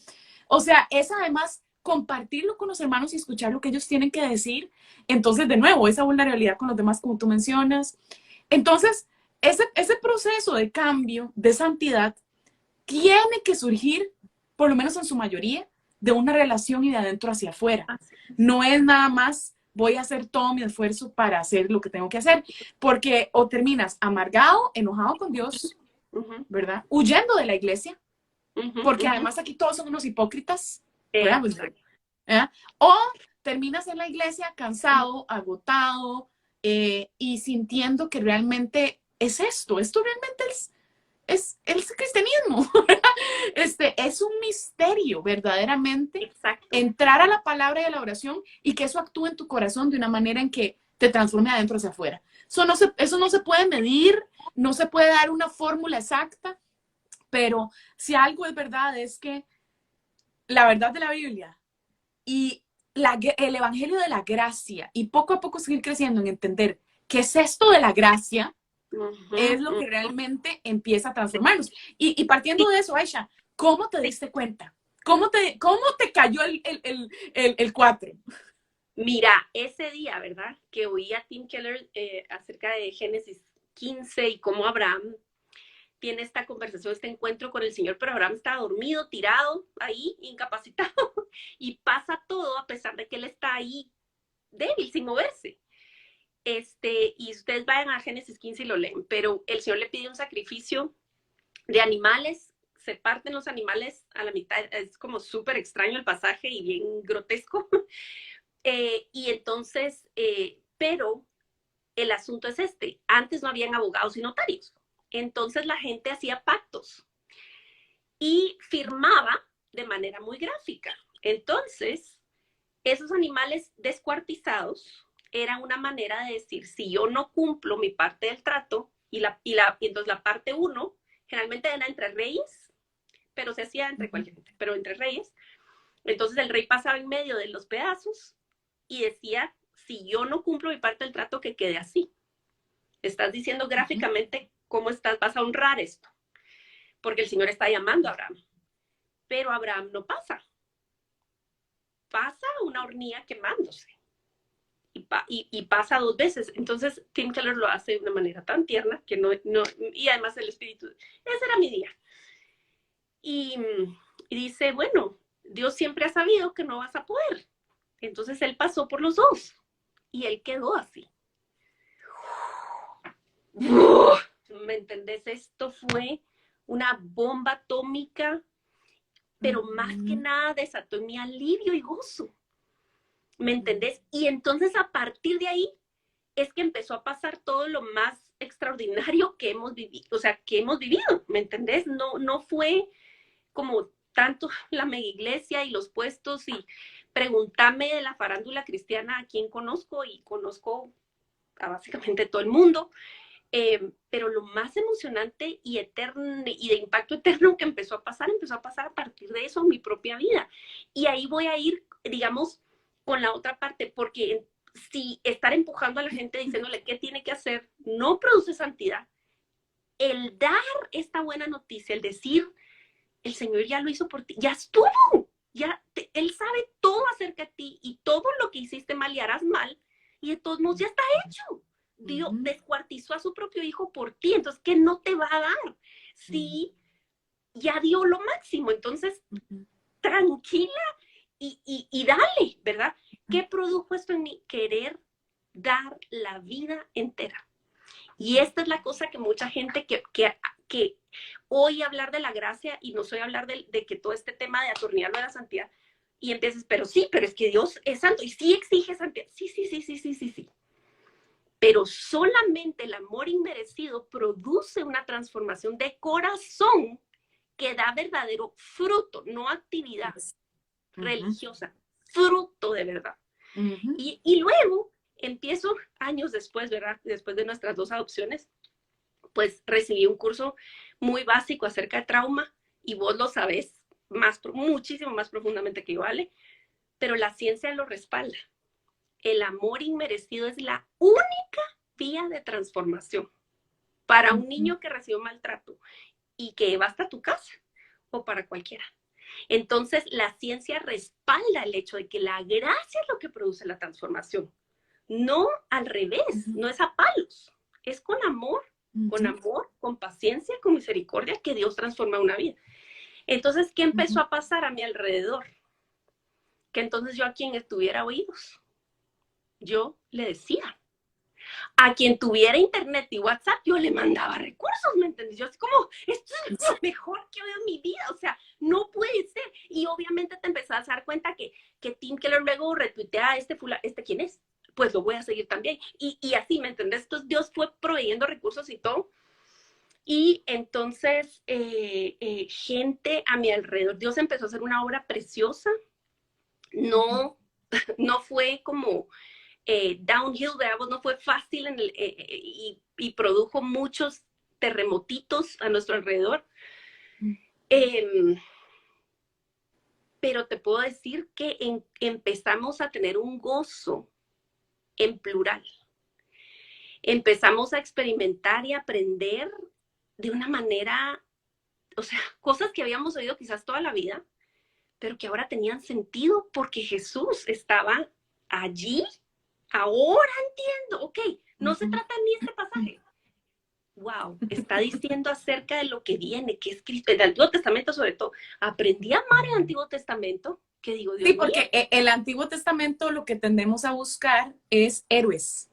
o sea, es además compartirlo con los hermanos y escuchar lo que ellos tienen que decir. Entonces, de nuevo, esa vulnerabilidad con los demás, como tú mencionas. Entonces, ese proceso de cambio, de santidad, tiene que surgir, por lo menos en su mayoría, de una relación y de adentro hacia afuera. No es nada más, voy a hacer todo mi esfuerzo para hacer lo que tengo que hacer, porque o terminas amargado, enojado con Dios, ¿verdad? Huyendo de la iglesia, porque además aquí todos son unos hipócritas, ¿verdad? Pues, ¿verdad? O terminas en la iglesia cansado, agotado, y sintiendo que realmente es esto realmente es el cristianismo. Es un misterio verdaderamente. Exacto. Entrar a la palabra y a la oración y que eso actúe en tu corazón de una manera en que te transforme de adentro hacia afuera. Eso no se puede medir, no se puede dar una fórmula exacta, pero si algo es verdad es que la verdad de la Biblia y el evangelio de la gracia y poco a poco seguir creciendo en entender qué es esto de la gracia, es lo que realmente empieza a transformarnos. Y partiendo de eso, Aisha, ¿cómo te diste cuenta? ¿Cómo te cayó el 4? Mira, ese día, ¿verdad? Que oí a Tim Keller acerca de Génesis 15 y cómo Abraham tiene esta conversación, este encuentro con el Señor, pero Abraham está dormido, tirado, ahí, incapacitado, y pasa todo a pesar de que él está ahí débil, sin moverse. Y ustedes vayan a Génesis 15 y lo leen, pero el Señor le pide un sacrificio de animales, se parten los animales a la mitad, es como súper extraño el pasaje y bien grotesco. Y entonces, pero el asunto es antes no habían abogados y notarios, entonces la gente hacía pactos y firmaba de manera muy gráfica. Entonces, esos animales descuartizados eran una manera de decir, si yo no cumplo mi parte del trato, y entonces la parte uno, generalmente era entre reyes, pero se hacía entre cualquier gente, pero entre reyes, entonces el rey pasaba en medio de los pedazos y decía, si yo no cumplo mi parte del trato, que quede así. Estás diciendo gráficamente cómo vas a honrar esto, porque el Señor está llamando a Abraham, pero Abraham no pasa una hornilla quemándose. Y pasa 2 veces. Entonces, Tim Keller lo hace de una manera tan tierna que y además el espíritu, ese era mi día. Y dice, bueno, Dios siempre ha sabido que no vas a poder. Entonces, él pasó por los 2 y él quedó así. ¿Me entendés? Esto fue una bomba atómica, pero más que nada desató mi alivio y gozo. ¿Me entendés? Y entonces a partir de ahí es que empezó a pasar todo lo más extraordinario que hemos vivido, o sea, que hemos vivido, ¿me entendés? No fue como tanto la mega iglesia y los puestos y preguntarme de la farándula cristiana a quién conozco y conozco a básicamente todo el mundo, pero lo más emocionante y eterno y de impacto eterno que empezó a pasar a partir de eso en mi propia vida. Y ahí voy a ir, digamos, con la otra parte, porque si estar empujando a la gente diciéndole qué tiene que hacer no produce santidad, el dar esta buena noticia, el decir, el Señor ya lo hizo por ti, ya estuvo, Él sabe todo acerca de ti y todo lo que hiciste mal y harás mal, y de todos modos ya está hecho. Dios descuartizó a su propio hijo por ti, entonces, ¿qué no te va a dar? Sí, ya dio lo máximo, entonces, tranquila y dale, ¿verdad? ¿Qué produjo esto en mí? Querer dar la vida entera. Y esta es la cosa que mucha gente que oye hablar de la gracia y no soy hablar de que todo este tema de atornillarlo de la santidad y empiezas, pero sí, pero es que Dios es santo y sí exige santidad. Sí. Pero solamente el amor inmerecido produce una transformación de corazón que da verdadero fruto, no actividad religiosa, fruto de verdad. Y luego empiezo años después, ¿verdad? Después de nuestras 2 adopciones, pues recibí un curso muy básico acerca de trauma y vos lo sabés muchísimo más profundamente que yo, ¿vale? Pero la ciencia lo respalda. El amor inmerecido es la única vía de transformación para un niño que recibió maltrato y que va hasta tu casa o para cualquiera. Entonces, la ciencia respalda el hecho de que la gracia es lo que produce la transformación. No al revés, no es a palos, es con amor, con paciencia, con misericordia que Dios transforma una vida. Entonces, ¿qué empezó a pasar a mi alrededor? Que entonces yo a quien tuviera oídos, yo le decía. A quien tuviera internet y WhatsApp, yo le mandaba recursos, ¿me entendés? Yo así como, esto es lo mejor que he oído en mi vida, o sea, no puede ser. Y obviamente te empezás a dar cuenta que Tim Keller luego retuitea a ¿quién es? Pues lo voy a seguir también. Y así, ¿me entendés? Entonces Dios fue proveyendo recursos y todo. Y entonces, gente a mi alrededor, Dios empezó a hacer una obra preciosa. No fue como downhill, veamos, no fue fácil y produjo muchos terremotitos a nuestro alrededor. Pero te puedo decir que empezamos a tener un gozo en plural. Empezamos a experimentar y aprender de una manera, o sea, cosas que habíamos oído quizás toda la vida, pero que ahora tenían sentido porque Jesús estaba allí, ahora entiendo, ok, no se trata ni este pasaje. Wow, está diciendo acerca de lo que viene, que es Cristo. En el Antiguo Testamento, sobre todo, aprendí a amar el Antiguo Testamento, que digo, Dios Sí, mío. porque el Antiguo Testamento lo que tendemos a buscar es héroes.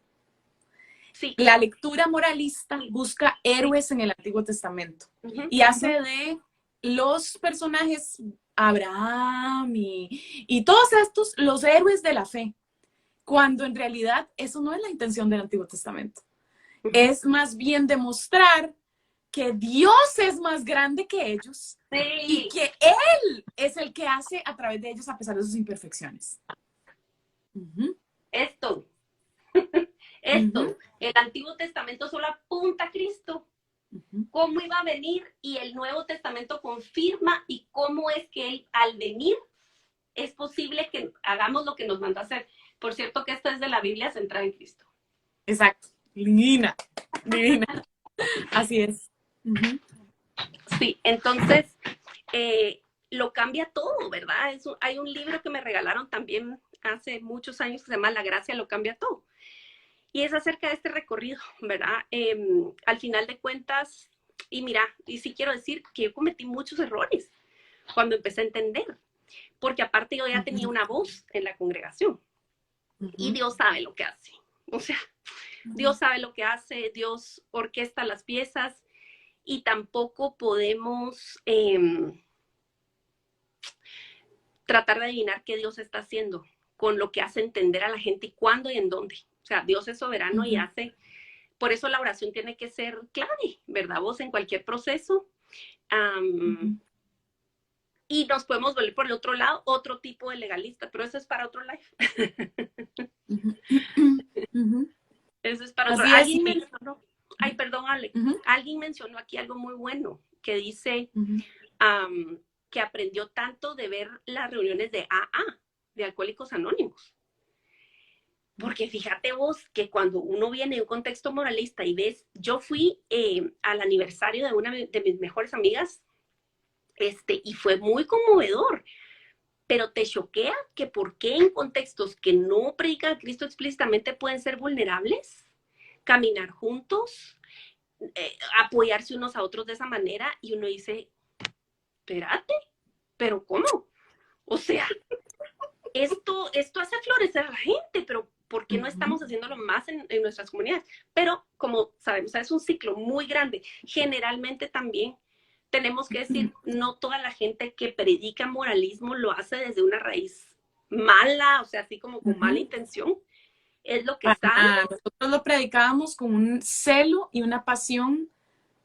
Sí. La lectura moralista busca héroes en el Antiguo Testamento y hace de los personajes Abraham y todos estos los héroes de la fe, cuando en realidad eso no es la intención del Antiguo Testamento. Es más bien demostrar que Dios es más grande que ellos y que Él es el que hace a través de ellos a pesar de sus imperfecciones. Esto. El Antiguo Testamento solo apunta a Cristo, cómo iba a venir, y el Nuevo Testamento confirma y cómo es que Él, al venir, es posible que hagamos lo que nos mandó a hacer. Por cierto que esto es de la Biblia centrada en Cristo. Exacto. Divina. Así es. Sí, entonces lo cambia todo, ¿verdad? Hay un libro que me regalaron también hace muchos años que se llama La gracia lo cambia todo. Y es acerca de este recorrido, ¿verdad? Al final de cuentas, y mira, y sí quiero decir que yo cometí muchos errores cuando empecé a entender, porque aparte yo ya tenía una voz en la congregación, y Dios sabe lo que hace. O sea, Dios sabe lo que hace, Dios orquesta las piezas, y tampoco podemos tratar de adivinar qué Dios está haciendo con lo que hace entender a la gente y cuándo y en dónde. O sea, Dios es soberano y hace, por eso la oración tiene que ser clave, ¿verdad? Vos en cualquier proceso. Y nos podemos volver por el otro lado, otro tipo de legalista, pero eso es para otro live. Eso es para otro. Alguien mencionó, ay, perdón, Ale, alguien mencionó aquí algo muy bueno, que dice que aprendió tanto de ver las reuniones de AA, de Alcohólicos Anónimos. Porque fíjate vos que cuando uno viene de un contexto moralista y ves, yo fui al aniversario de una de mis mejores amigas, y fue muy conmovedor, pero te choquea que por qué en contextos que no predican a Cristo explícitamente pueden ser vulnerables, caminar juntos, apoyarse unos a otros de esa manera, y uno dice, espérate, pero ¿cómo? O sea, esto hace florecer a la gente, pero ¿por qué no estamos haciéndolo más en nuestras comunidades? Pero como sabemos, es un ciclo muy grande. Generalmente también tenemos que decir, no toda la gente que predica moralismo lo hace desde una raíz mala, o sea, así como con mala intención. Es lo que está. Nosotros lo predicábamos con un celo y una pasión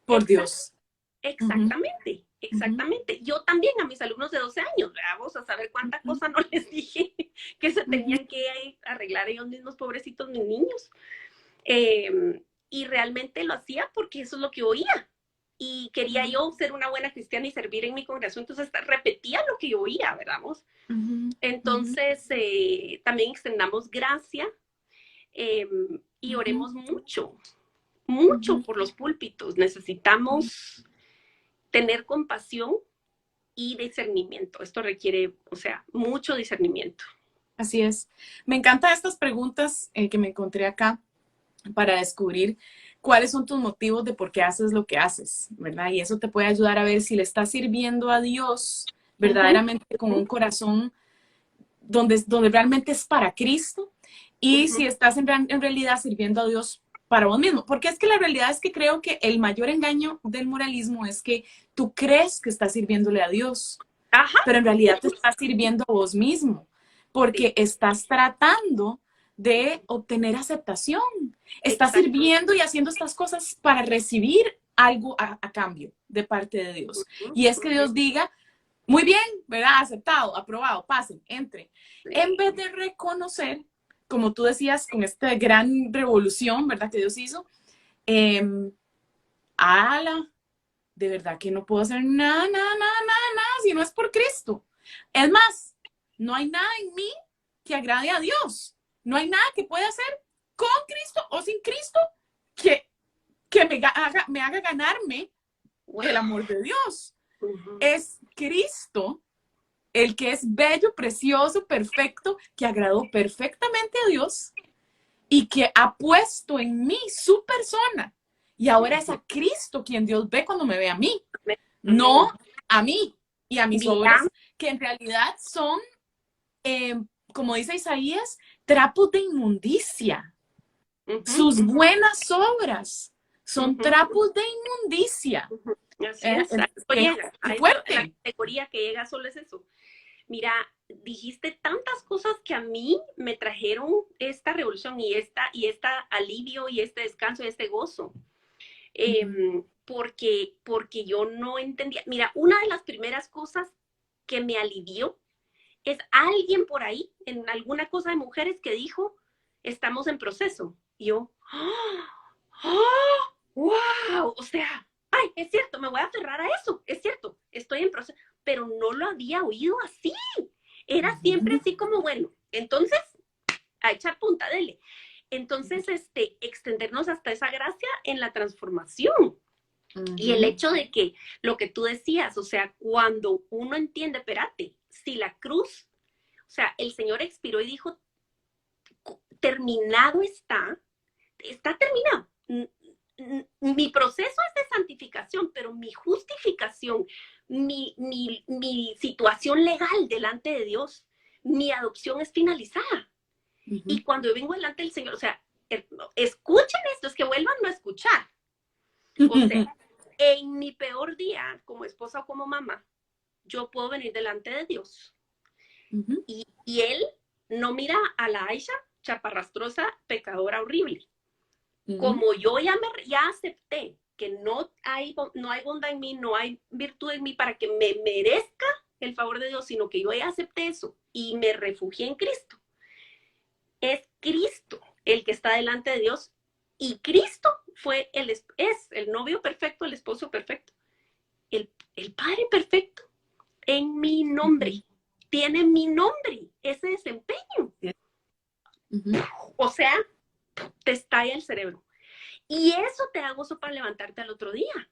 por Dios. Exactamente. Exactamente. Yo también a mis alumnos de 12 años, vamos a saber cuánta cosa no les dije que se tenían que arreglar ellos mismos, pobrecitos mis niños. Y realmente lo hacía porque eso es lo que oía. Y quería yo ser una buena cristiana y servir en mi congregación, entonces repetía lo que yo oía, ¿verdad? Entonces, también extendamos gracia y oremos mucho, mucho por los púlpitos. Necesitamos tener compasión y discernimiento. Esto requiere, o sea, mucho discernimiento. Así es. Me encantan estas preguntas que me encontré acá para descubrir cuáles son tus motivos de por qué haces lo que haces, ¿verdad? Y eso te puede ayudar a ver si le estás sirviendo a Dios verdaderamente con un corazón donde realmente es para Cristo y si estás en realidad sirviendo a Dios para vos mismo. Porque es que la realidad es que creo que el mayor engaño del moralismo es que tú crees que estás sirviéndole a Dios, pero en realidad te estás sirviendo a vos mismo, porque estás tratando de obtener aceptación. Estás sirviendo y haciendo estas cosas para recibir algo a cambio de parte de Dios. Y es que Dios diga, muy bien, ¿verdad? Aceptado, aprobado, pasen, entre. En vez de reconocer, como tú decías, con esta gran revolución, ¿verdad? Que Dios hizo, ala, de verdad que no puedo hacer nada, si no es por Cristo. Es más, no hay nada en mí que agrade a Dios. No hay nada que pueda hacer con Cristo o sin Cristo que me haga ganarme el amor de Dios. Es Cristo el que es bello, precioso, perfecto, que agradó perfectamente a Dios y que ha puesto en mí su persona. Y ahora es a Cristo quien Dios ve cuando me ve a mí, no a mí y a mis Mira, obras, que en realidad son, eh, como dice Isaías, trapos de inmundicia. Sus buenas obras son trapos de inmundicia. así es, a eso Qué llega, a eso, la fuerte. categoría que llega solo es eso. Mira, dijiste tantas cosas que a mí me trajeron esta revolución y esta alivio y este descanso y este gozo. Porque yo no entendía. Mira, una de las primeras cosas que me alivió es alguien por ahí, en alguna cosa de mujeres, que dijo, estamos en proceso. Y yo, ¡oh! ¡Wow! O sea, ay, es cierto, me voy a aferrar a eso, es cierto, estoy en proceso, pero no lo había oído así. Era siempre así como, bueno, entonces, a echar punta, dele. Entonces, extendernos hasta esa gracia en la transformación. Y el hecho de que lo que tú decías, o sea, cuando uno entiende, espérate, si la cruz, o sea, el Señor expiró y dijo, terminado está terminado. Mi proceso es de santificación, pero mi justificación, mi situación legal delante de Dios, mi adopción es finalizada. Y cuando yo vengo delante del Señor, o sea, escuchen esto, es que vuelvan a escuchar. O sea, en mi peor día, como esposa o como mamá, yo puedo venir delante de Dios. Y Él no mira a la Aisha chaparrastrosa, pecadora horrible. Como yo ya acepté que no hay bondad en mí, no hay virtud en mí para que me merezca el favor de Dios, sino que yo ya acepté eso y me refugié en Cristo. Es Cristo el que está delante de Dios y Cristo es el novio perfecto, el esposo perfecto, el Padre perfecto en mi nombre. Tiene mi nombre, ese desempeño. O sea, te estalla el cerebro. Y eso te da gozo para levantarte al otro día.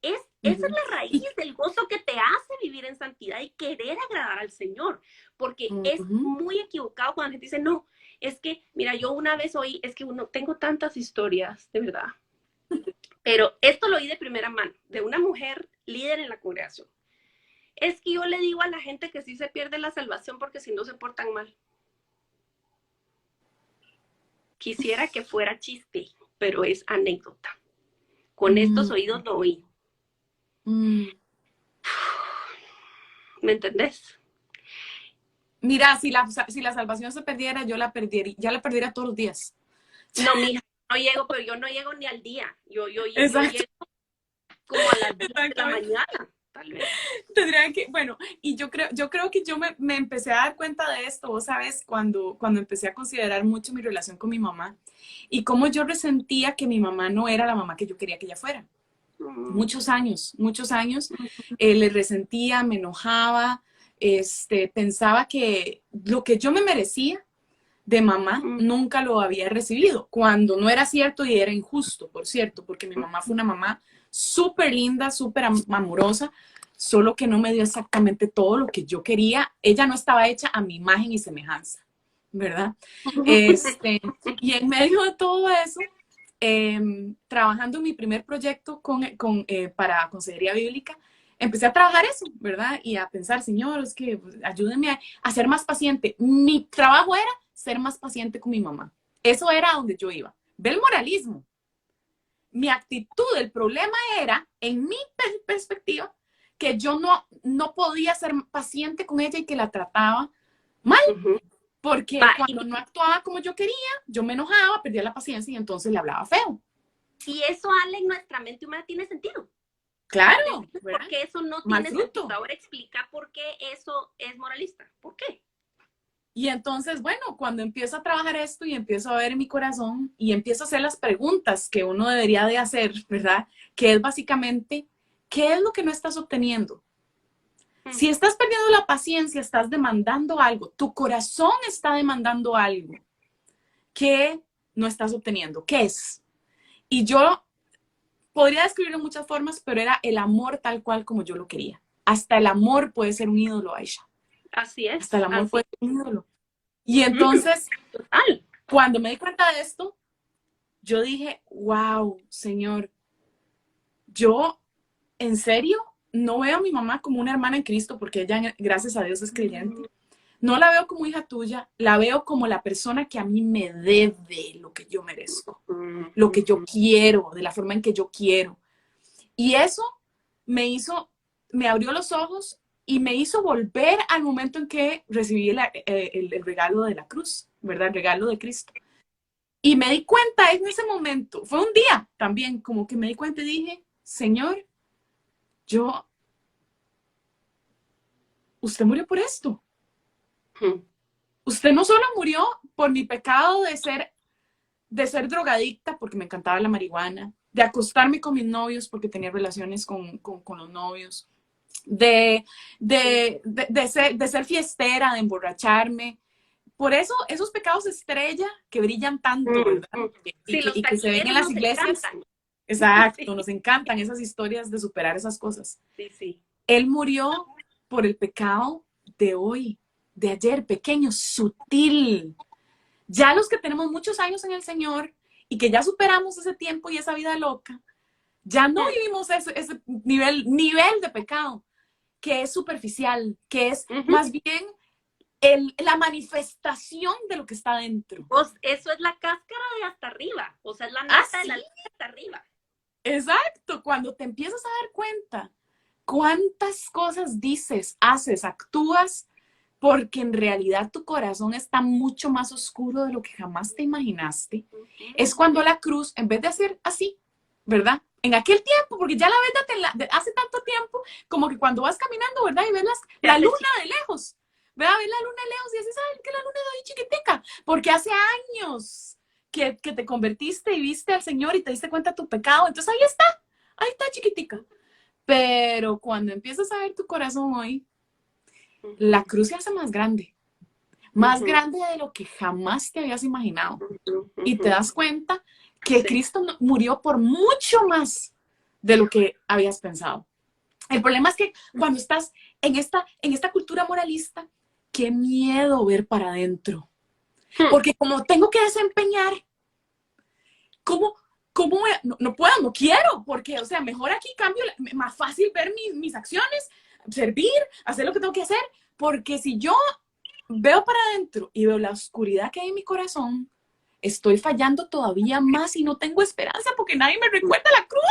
Esa es la raíz del gozo que te hace vivir en santidad y querer agradar al Señor. Porque es muy equivocado cuando la gente dice, no, es que, mira, yo una vez oí, es que tengo tantas historias, de verdad. Pero esto lo oí de primera mano, de una mujer líder en la congregación. Es que yo le digo a la gente que sí se pierde la salvación porque si no se portan mal. Quisiera que fuera chiste, pero es anécdota. Con estos oídos lo oí. ¿Me entendés? Mira, si la salvación se perdiera, yo la perdería, ya la perdería todos los días. No, mija, no llego, pero yo no llego ni al día. Yo llego como a las 10 de la mañana, tal vez. Tendría que, bueno, y yo creo que yo me empecé a dar cuenta de esto, vos sabes, cuando empecé a considerar mucho mi relación con mi mamá y cómo yo resentía que mi mamá no era la mamá que yo quería que ella fuera. Muchos años, le resentía, me enojaba, pensaba que lo que yo me merecía de mamá nunca lo había recibido, cuando no era cierto y era injusto, por cierto, porque mi mamá fue una mamá súper linda, súper amorosa, solo que no me dio exactamente todo lo que yo quería. Ella no estaba hecha a mi imagen y semejanza, ¿verdad? Y en medio de todo eso, trabajando en mi primer proyecto para consejería bíblica, empecé a trabajar eso, ¿verdad? Y a pensar, Señor, es que ayúdenme a ser más paciente. Mi trabajo era ser más paciente con mi mamá. Eso era a donde yo iba. Ve el moralismo. Mi actitud, el problema era, en mi perspectiva, que yo no podía ser paciente con ella y que la trataba mal. Porque cuando no actuaba como yo quería, yo me enojaba, perdía la paciencia y entonces le hablaba feo. Y eso, Ale, en nuestra mente humana tiene sentido. Claro. Porque eso no tiene sentido. Ahora explica por qué eso es moralista. ¿Por qué? Y entonces, bueno, cuando empiezo a trabajar esto y empiezo a ver mi corazón y empiezo a hacer las preguntas que uno debería de hacer, ¿verdad? Que es básicamente, ¿qué es lo que no estás obteniendo? Si estás perdiendo la paciencia, estás demandando algo, tu corazón está demandando algo que no estás obteniendo. ¿Qué es? Y yo podría describirlo de muchas formas, pero era el amor tal cual como yo lo quería. Hasta el amor puede ser un ídolo, Aisha. Así Hasta es, el amor así puede es. ser un ídolo. Y Ujú, entonces, total. cuando me di cuenta de esto, yo dije, wow, Señor, yo en serio no veo a mi mamá como una hermana en Cristo, porque ella, gracias a Dios, es creyente. Mm, No la veo como hija tuya, la veo como la persona que a mí me debe lo que yo merezco, mm, lo que yo ujú, quiero, de la forma en que yo quiero. Y eso me hizo, me abrió los ojos y me hizo volver al momento en que recibí el regalo de la cruz, ¿verdad? El regalo de Cristo. Y me di cuenta en ese momento, fue un día también, como que me di cuenta y dije, Señor, yo, usted murió por esto. ujú, Usted no solo murió por mi pecado de ser drogadicta porque me encantaba la marihuana, de acostarme con mis novios porque tenía relaciones con los novios, de ser fiestera, de emborracharme. Por eso, esos pecados estrella que brillan tanto, mm, ¿verdad? mm. Y Sí, los que se ven en taquineros las nos iglesias. encantan. Exacto, Sí, nos encantan esas historias de superar esas cosas. sí, sí. Él murió por el pecado de hoy, de ayer, pequeño, sutil. Ya los que tenemos muchos años en el Señor y que ya superamos ese tiempo y esa vida loca, ya no Mm, vivimos ese nivel de pecado que es superficial, que es ujú. más bien la manifestación de lo que está dentro. Pues eso es la cáscara de hasta arriba, o sea, es la Ah, nata de la sí, leche hasta arriba. exacto. Cuando te empiezas a dar cuenta cuántas cosas dices, haces, actúas, porque en realidad tu corazón está mucho más oscuro de lo que jamás te imaginaste, es Ujú, cuando sí, la cruz, en vez de hacer así, ¿verdad? En aquel tiempo, porque ya la ves hace tanto tiempo, como que cuando vas caminando, ¿verdad? Y ves se la hace luna chiquito. de lejos, ¿verdad? Ves la luna de lejos y dices, ¿sabes que la luna es ahí chiquitica? Porque hace años que te convertiste y viste al Señor y te diste cuenta de tu pecado, entonces ahí está chiquitica. Pero cuando empiezas a ver tu corazón hoy, la Ujú, cruz se hace más ujú, grande de lo que jamás te habías imaginado. ujú, Y te ujú. das cuenta que Sí, Cristo murió por mucho más de lo que habías pensado. El problema es que cuando estás en esta cultura moralista, qué miedo ver para adentro. hmm, Porque como tengo que desempeñar, ¿cómo, no, no puedo, no quiero? Porque, o sea, mejor aquí cambio, más fácil ver mis acciones, servir, hacer lo que tengo que hacer. Porque si yo veo para adentro y veo la oscuridad que hay en mi corazón, estoy fallando todavía más y no tengo esperanza porque nadie me recuerda la cruz.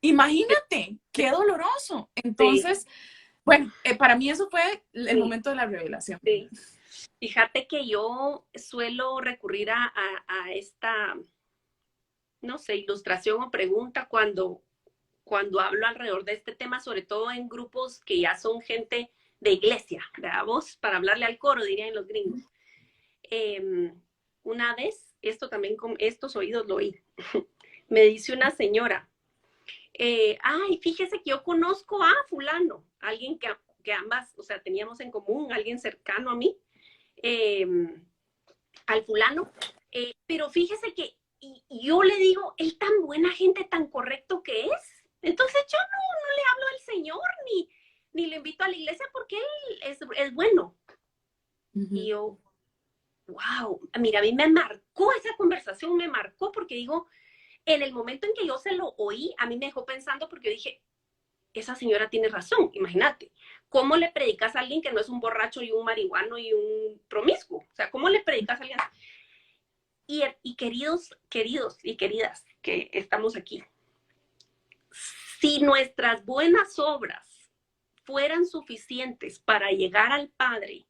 Imagínate, qué doloroso. sí, Entonces, bueno, para mí eso fue el sí, momento de la revelación. sí. Fíjate que yo suelo recurrir a esta, no sé, ilustración o pregunta cuando hablo alrededor de este tema, sobre todo en grupos que ya son gente de iglesia, ¿verdad? Vos, para hablarle al coro, dirían los gringos. Eh, una vez, esto también con estos oídos lo oí, me dice una señora, ay, fíjese que yo conozco a fulano, alguien que ambas, o sea, teníamos en común, alguien cercano a mí, eh, al fulano, pero fíjese que y yo le digo, él tan buena gente, tan correcto que es. Entonces yo no le hablo al Señor ni le invito a la iglesia porque él es bueno. Uh Y -huh. yo, wow, mira, a mí me marcó esa conversación, me marcó porque digo, en el momento en que yo se lo oí, a mí me dejó pensando porque yo dije, esa señora tiene razón, imagínate. ¿Cómo le predicas a alguien que no es un borracho y un marihuano y un promiscuo? O sea, ¿cómo le predicas a alguien? Y queridos y queridas que estamos aquí, si nuestras buenas obras fueran suficientes para llegar al Padre,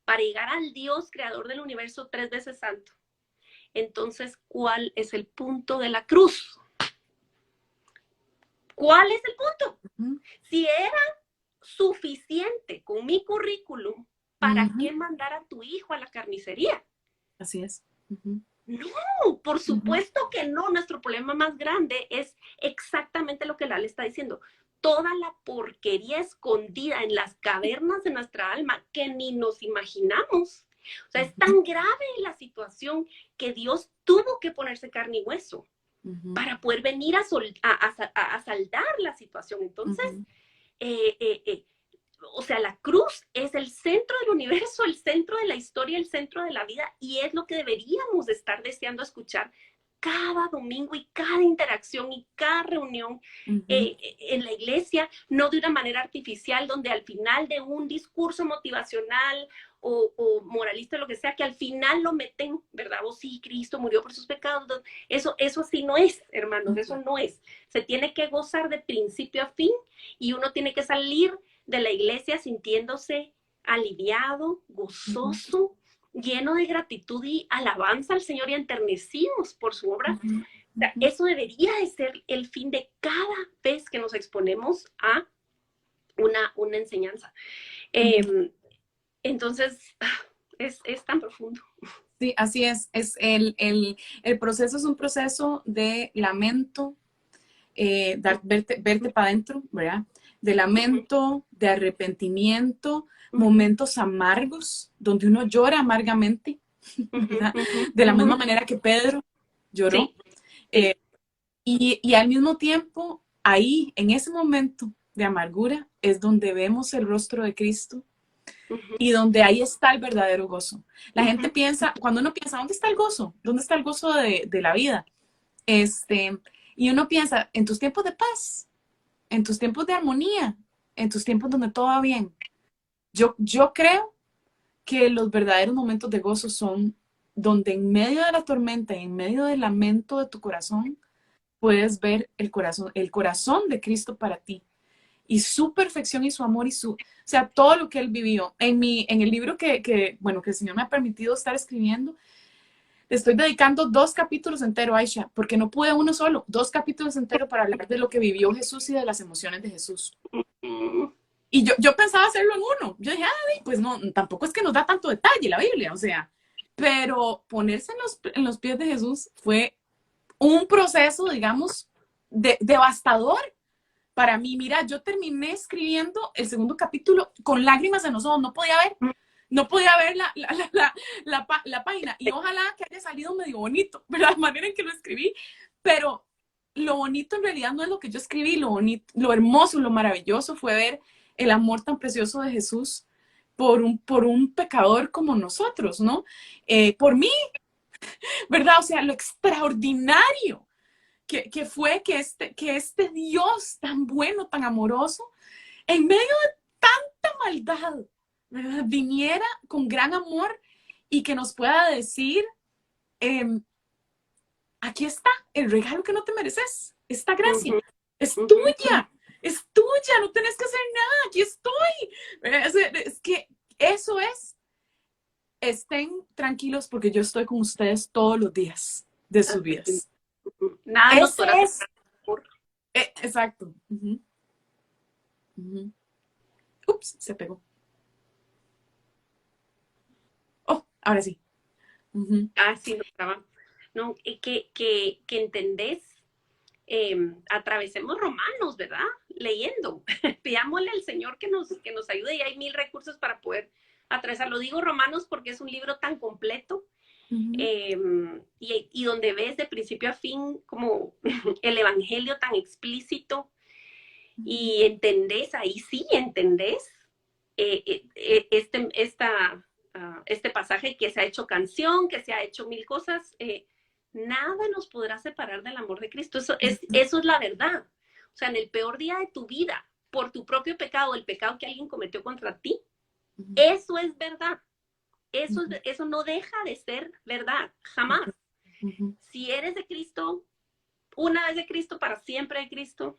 para llegar al Dios creador del universo tres veces santo, entonces, ¿cuál es el punto de la cruz? ¿Cuál es el punto? Uh -huh. Si era suficiente con mi currículum, Uh ¿para -huh. qué mandar a tu hijo a la carnicería? Así es. Uh -huh. No, por Uh -huh. supuesto que no. Nuestro problema más grande es exactamente lo que Lale está diciendo. Toda la porquería escondida en las cavernas de nuestra alma que ni nos imaginamos. O sea, Uh es -huh. tan grave la situación que Dios tuvo que ponerse carne y hueso Uh -huh. para poder venir a saldar la situación. Uh Entonces, -huh. eh, eh, eh, o sea, la cruz es el centro del universo, el centro de la historia, el centro de la vida, y es lo que deberíamos de estar deseando escuchar cada domingo y cada interacción y cada reunión en la iglesia, no de una manera artificial, donde al final de un discurso motivacional o moralista, lo que sea, que al final lo meten, ¿verdad? O sí, Cristo murió por sus pecados. Eso así no es, hermanos, eso no es. Se tiene que gozar de principio a fin y uno tiene que salir de la iglesia sintiéndose aliviado, gozoso, lleno de gratitud y alabanza al Señor y enternecidos por su obra. O sea, eso debería de ser el fin de cada vez que nos exponemos a una enseñanza. Entonces, es tan profundo. Sí, así es. El proceso es un proceso de lamento, verte para adentro, ¿verdad? De lamento, de arrepentimiento, momentos amargos, donde uno llora amargamente, ¿verdad? De la misma manera que Pedro lloró. Sí. Y al mismo tiempo, ahí, en ese momento de amargura, es donde vemos el rostro de Cristo y donde ahí está el verdadero gozo. La gente piensa, cuando uno piensa, ¿dónde está el gozo? ¿Dónde está el gozo de la vida? Y uno piensa, en tus tiempos de paz, en tus tiempos de armonía, en tus tiempos donde todo va bien. Yo creo que los verdaderos momentos de gozo son donde en medio de la tormenta y en medio del lamento de tu corazón, puedes ver el corazón de Cristo para ti y su perfección y su amor o sea, todo lo que él vivió. En el libro que el Señor me ha permitido estar escribiendo, le estoy dedicando 2 capítulos enteros, Aisha, porque no pude uno solo, 2 capítulos enteros para hablar de lo que vivió Jesús y de las emociones de Jesús. Y yo pensaba hacerlo en uno. Yo dije, pues no, tampoco es que nos da tanto detalle la Biblia, o sea, pero ponerse en los pies de Jesús fue un proceso, digamos, devastador para mí. Mira, yo terminé escribiendo el 2.º capítulo con lágrimas en los ojos, no podía ver la página, y ojalá que haya salido medio bonito, ¿verdad? La manera en que lo escribí, pero lo bonito en realidad no es lo que yo escribí, lo hermoso, lo maravilloso fue ver el amor tan precioso de Jesús por un pecador como nosotros, ¿no? Por mí, ¿verdad? O sea, lo extraordinario que fue que este Dios tan bueno, tan amoroso, en medio de tanta maldad, ¿verdad? Viniera con gran amor y que nos pueda decir, aquí está el regalo que no te mereces, esta gracia, es tuya, no tienes que hacer nada, aquí estoy. Es que eso es, estén tranquilos porque yo estoy con ustedes todos los días de sus vidas. Nada nos podrá hacer. Exacto. Ups, se pegó. Oh, ahora sí. Sí, no estaba. No, que entendés, atravesemos Romanos, ¿verdad? Leyendo. Pidámosle al Señor que nos ayude y hay 1000 recursos para poder atravesarlo. Digo Romanos porque es un libro tan completo. Y donde ves de principio a fin como el evangelio tan explícito y entendés, ahí sí entendés este pasaje que se ha hecho canción, que se ha hecho 1000 cosas, nada nos podrá separar del amor de Cristo. Eso es la verdad. O sea, en el peor día de tu vida, por tu propio pecado, el pecado que alguien cometió contra ti, eso es verdad. Eso no deja de ser verdad, jamás. Si eres de Cristo, una vez de Cristo, para siempre de Cristo,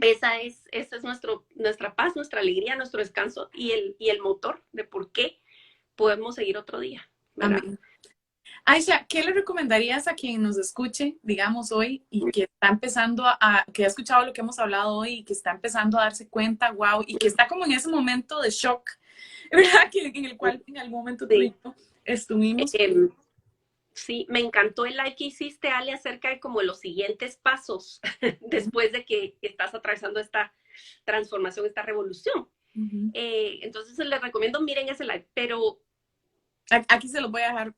esa es nuestra paz, nuestra alegría, nuestro descanso y el motor de por qué podemos seguir otro día, ¿verdad? Amén. Aisha, ¿qué le recomendarías a quien nos escuche, digamos, hoy y que está empezando que ha escuchado lo que hemos hablado hoy y que está empezando a darse cuenta, wow, y que está como en ese momento de shock, ¿verdad? En el cual en algún momento tú y yo estuvimos. Sí, me encantó el live que hiciste, Ale, acerca de como los siguientes pasos después de que estás atravesando esta transformación, esta revolución. Entonces les recomiendo, miren ese live, pero... Aquí se los voy a dejar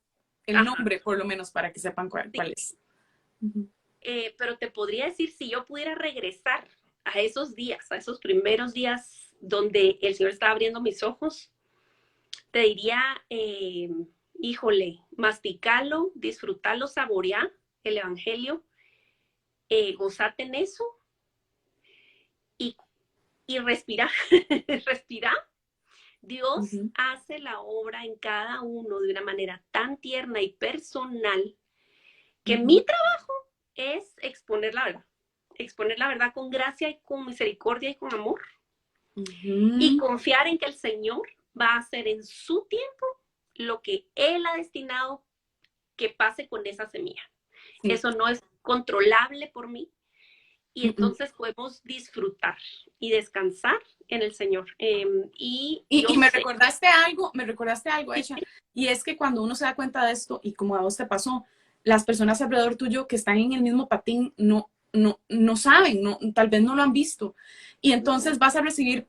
el nombre, por lo menos, para que sepan cuál es. Pero te podría decir, si yo pudiera regresar a esos días, a esos primeros días donde el Señor está abriendo mis ojos, te diría, híjole, masticalo, disfrutalo, saborear el Evangelio, gozate en eso y respira, respira. Dios hace la obra en cada uno de una manera tan tierna y personal que mi trabajo es exponer la verdad con gracia y con misericordia y con amor. Y confiar en que el Señor va a hacer en su tiempo lo que Él ha destinado que pase con esa semilla. Sí. Eso no es controlable por mí. Y entonces podemos disfrutar y descansar en el Señor. Y me recordaste algo, Aisha, y es que cuando uno se da cuenta de esto, y como a vos te pasó, las personas alrededor tuyo que están en el mismo patín no saben, tal vez no lo han visto. Y entonces vas a recibir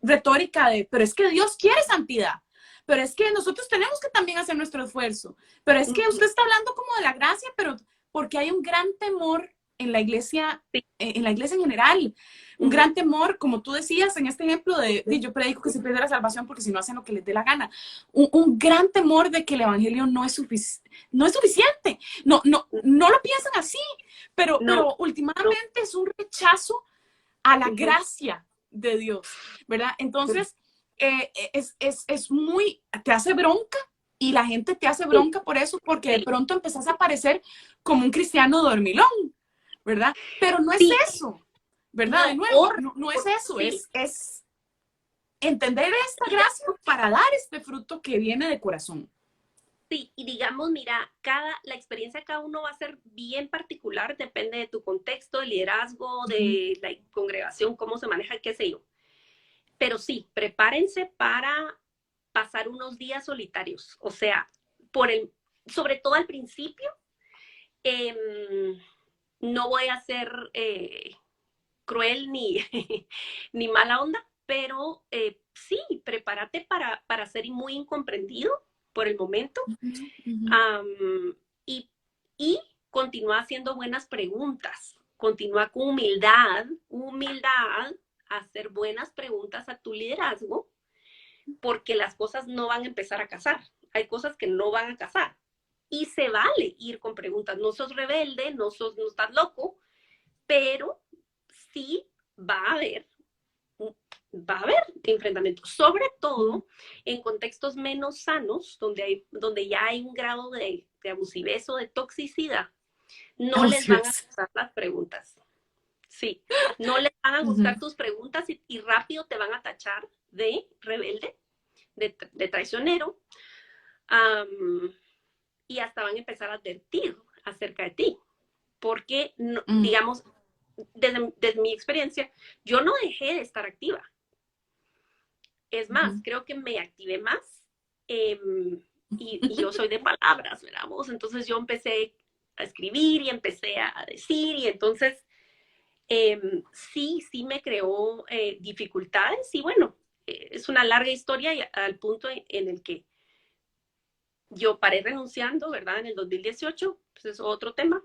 retórica de, pero es que Dios quiere santidad, pero es que nosotros tenemos que también hacer nuestro esfuerzo, pero es que usted está hablando como de la gracia, pero porque hay un gran temor en la iglesia en general, un gran temor, como tú decías en este ejemplo de yo predico que se pierde la salvación porque si no hacen lo que les dé la gana, un gran temor de que el evangelio no es suficiente, no lo piensan así, pero últimamente es un rechazo a la gracia de Dios, ¿verdad? Entonces, es muy, te hace bronca y la gente te hace bronca por eso, porque de pronto empezás a parecer como un cristiano dormilón, ¿verdad? Pero no es eso, ¿verdad? De nuevo, no es eso, es entender esta gracia para dar este fruto que viene de corazón. Sí, y digamos, mira, la experiencia de cada uno va a ser bien particular, depende de tu contexto, de liderazgo, de la congregación, cómo se maneja, qué sé yo. Pero sí, prepárense para pasar unos días solitarios. O sea, sobre todo al principio, no voy a ser cruel ni mala onda, pero sí, prepárate para ser muy incomprendido por el momento. Y continúa haciendo buenas preguntas. Continúa con humildad, a hacer buenas preguntas a tu liderazgo, porque las cosas no van a empezar a casar. Hay cosas que no van a casar. Y se vale ir con preguntas. No sos rebelde, no estás loco, pero sí va a haber enfrentamientos, sobre todo en contextos menos sanos, donde ya hay un grado de abusivez o de toxicidad. No les van a gustar las preguntas. Sí, no les van a gustar tus preguntas y rápido te van a tachar de rebelde, de traicionero, y hasta van a empezar a advertir acerca de ti. Porque, digamos, desde mi experiencia, yo no dejé de estar activa. Es más, creo que me activé más y yo soy de palabras, ¿verdad? Entonces yo empecé a escribir y empecé a decir y entonces sí me creó dificultades y bueno, es una larga historia y al punto en el que yo paré renunciando, ¿verdad? En el 2018, pues es otro tema.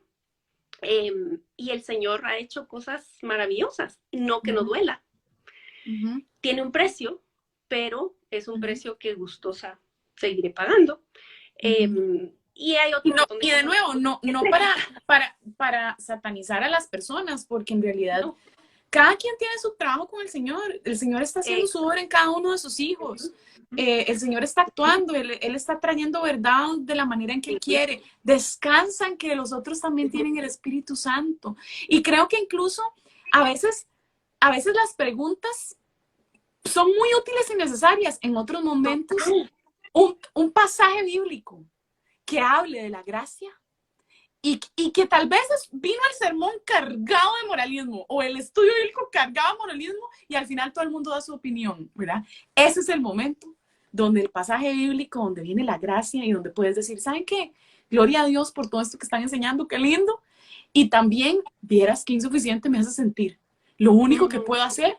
Y el Señor ha hecho cosas maravillosas, no que no duela. Tiene un precio, pero es un precio que gustosa seguiré pagando. Y hay otro y de nuevo, no para satanizar a las personas, porque en realidad cada quien tiene su trabajo con el Señor. El Señor está haciendo su obra en cada uno de sus hijos. El Señor está actuando, él está trayendo verdad de la manera en que Él quiere. Descansan que los otros también tienen el Espíritu Santo. Y creo que incluso a veces las preguntas son muy útiles y necesarias. En otros momentos, un pasaje bíblico que hable de la gracia y que tal vez vino el sermón cargado de moralismo o el estudio bíblico cargado de moralismo y al final todo el mundo da su opinión, ¿verdad? Ese es el momento donde el pasaje bíblico, donde viene la gracia y donde puedes decir, ¿saben qué? Gloria a Dios por todo esto que están enseñando, qué lindo. Y también vieras qué insuficiente me hace sentir. Lo único que puedo hacer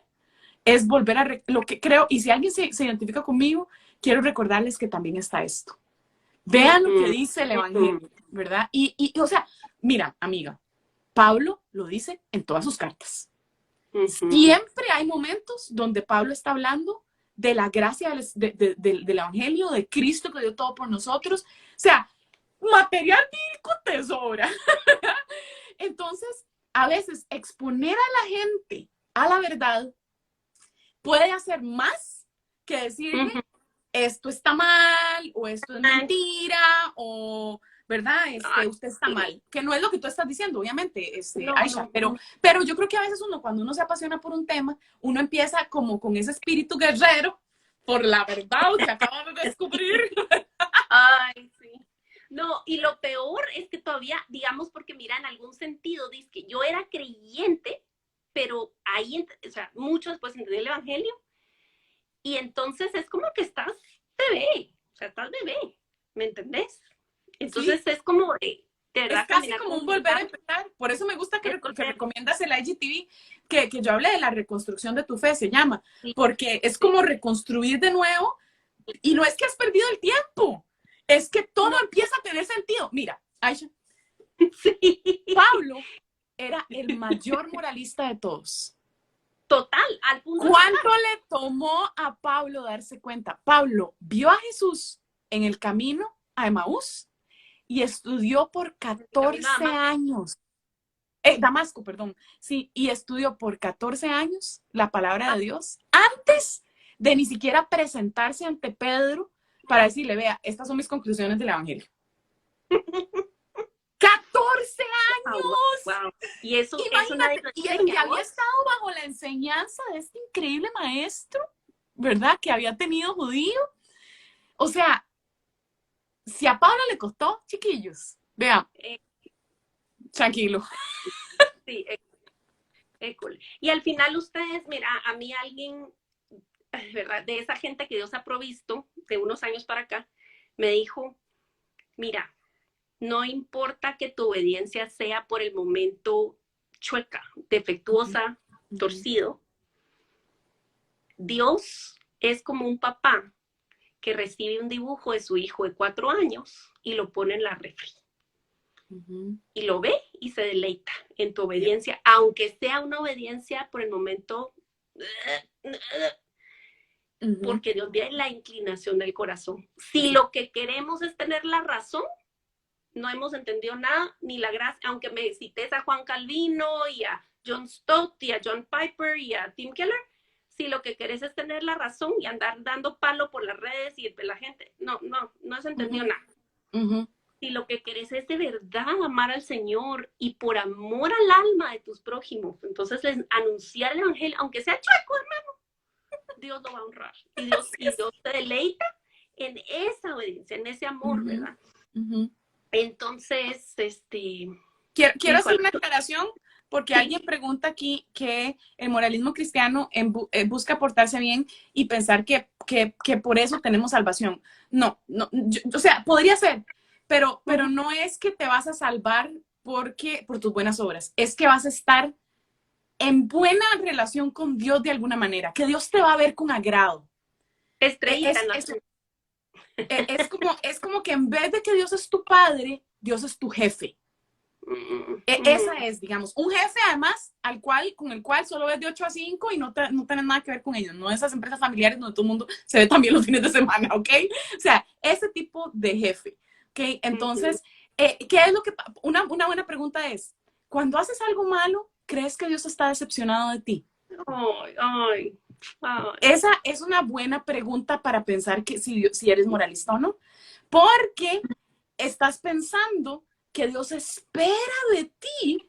es volver a lo que creo, y si alguien se identifica conmigo, quiero recordarles que también está esto. Vean lo que dice el Evangelio, ¿verdad? Y o sea, mira, amiga, Pablo lo dice en todas sus cartas. Ujú. Siempre hay momentos donde Pablo está hablando de la gracia del Evangelio, de Cristo que dio todo por nosotros. O sea, material bíblico te sobra. Entonces, a veces exponer a la gente a la verdad puede hacer más que decirle Ujú. esto está mal o esto es mentira o ¿verdad? Ay, Usted está sí. mal, que no es lo que tú estás diciendo, obviamente, No, Aisha, no. pero yo creo que a veces cuando uno se apasiona por un tema, uno empieza como con ese espíritu guerrero por la verdad que acaba de descubrir. Ay, sí. No, y lo peor es que todavía, digamos, porque mira, en algún sentido, dice que yo era creyente, pero ahí, o sea, mucho después entendí el evangelio, y entonces es como que estás bebé, o sea, estás bebé, ¿me entendés? Sí, Entonces es como de es verdad casi caminar como con un volver a humildad, empezar. Por eso me gusta es que volver, recomiendas el IGTV, que yo hablé de la reconstrucción de tu fe, se llama, sí, porque es sí, como reconstruir de nuevo. Y no es que has perdido el tiempo, es que todo no, empieza a tener sentido. Mira, Aisha, sí, Pablo era el mayor moralista de todos. total, al punto de ¿Cuánto matar, le tomó a Pablo darse cuenta? Pablo vio a Jesús en el camino a Emaús y estudió por en el camino a 14 Damasco, años. Damasco, perdón. Sí, y estudió por 14 años la palabra de Dios antes de ni siquiera presentarse ante Pedro para decirle, vea, estas son mis conclusiones del Evangelio. 14 wow, wow, años. wow. Y eso nadie Imagínate, lo y enseña, había vos. estado bajo la enseñanza de este increíble maestro, ¿verdad? Que había tenido judío. O sea, si a Pablo le costó, chiquillos, vean, Eh, tranquilo. sí, école. Y al final ustedes, mira, a mí alguien, ¿verdad? De esa gente que Dios ha provisto de unos años para acá, me dijo, mira, no importa que tu obediencia sea por el momento chueca, defectuosa, Uh -huh. torcido, Dios es como un papá que recibe un dibujo de su hijo de 4 años y lo pone en la refri. Uh -huh. Y lo ve y se deleita en tu obediencia, aunque sea una obediencia por el momento, Uh -huh. porque Dios ve la inclinación del corazón. Si lo que queremos es tener la razón, no hemos entendido nada, ni la gracia, aunque me cites a Juan Calvino y a John Stott y a John Piper y a Tim Keller, si lo que querés es tener la razón y andar dando palo por las redes y la gente, no has Uh entendido -huh. nada. Uh -huh. Si lo que querés es de verdad amar al Señor y por amor al alma de tus prójimos, entonces les anunciar el evangelio, aunque sea chueco, hermano, Dios lo va a honrar y Dios te deleita en esa obediencia, en ese Uh amor, -huh. ¿verdad? Uh -huh. Entonces, Quiero hacer híjole, una aclaración porque alguien sí, pregunta aquí que el moralismo cristiano busca portarse bien y pensar que por eso tenemos salvación. No, no, o sea, podría ser, pero no es que te vas a salvar por tus buenas obras, es que vas a estar en buena relación con Dios de alguna manera, que Dios te va a ver con agrado. estrellita Es, en la es, frente. es como que en vez de que Dios es tu padre, Dios es tu jefe. Esa es, digamos, un jefe además con el cual solo ves de 8 a 5 y no tienes nada que ver con ellos, no esas empresas familiares donde todo el mundo se ve también los fines de semana, ¿ok? O sea, ese tipo de jefe, ¿ok? Entonces, ¿qué es lo que, una buena pregunta es, cuando haces algo malo, ¿crees que Dios está decepcionado de ti? Ay, ay, ay. Esa es una buena pregunta para pensar que si eres moralista o no, porque estás pensando que Dios espera de ti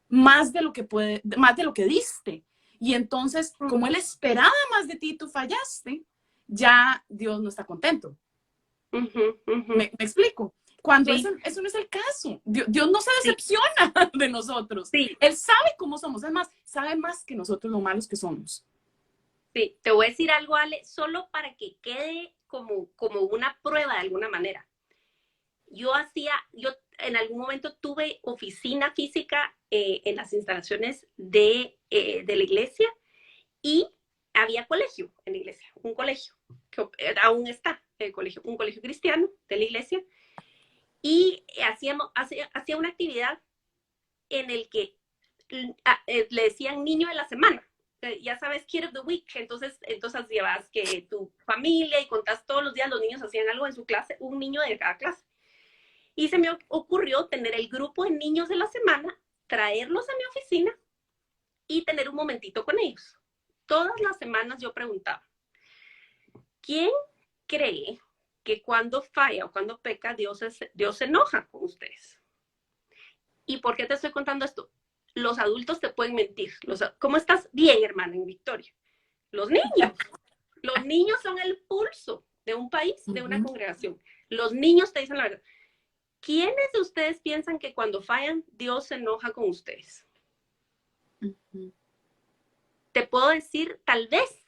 más de lo que diste. Y entonces, como él esperaba más de ti, tú fallaste, ya Dios no está contento. ¿Me explico? Cuando Sí, eso no es el caso. Dios no se sí, decepciona de nosotros. sí, Él sabe cómo somos. Es más, sabe más que nosotros lo malos que somos. sí. Te voy a decir algo, Ale, solo para que quede como una prueba de alguna manera. Yo en algún momento tuve oficina física en las instalaciones de la iglesia y había colegio en la iglesia, un colegio, que aún está el colegio, un colegio cristiano de la iglesia, y hacía una actividad en el que le decían niño de la semana. Ya sabes, Kid of the Week. Entonces llevas que tu familia y contás todos los días, los niños hacían algo en su clase, un niño de cada clase. Y se me ocurrió tener el grupo de niños de la semana, traerlos a mi oficina y tener un momentito con ellos. Todas las semanas yo preguntaba, ¿quién cree que cuando falla o cuando peca, Dios se enoja con ustedes? ¿Y por qué te estoy contando esto? Los adultos te pueden mentir. ¿Cómo estás? Bien, hermana, en Victoria. Los niños son el pulso de un país, de una congregación. Los niños te dicen la verdad. ¿Quiénes de ustedes piensan que cuando fallan, Dios se enoja con ustedes? Te puedo decir, tal vez,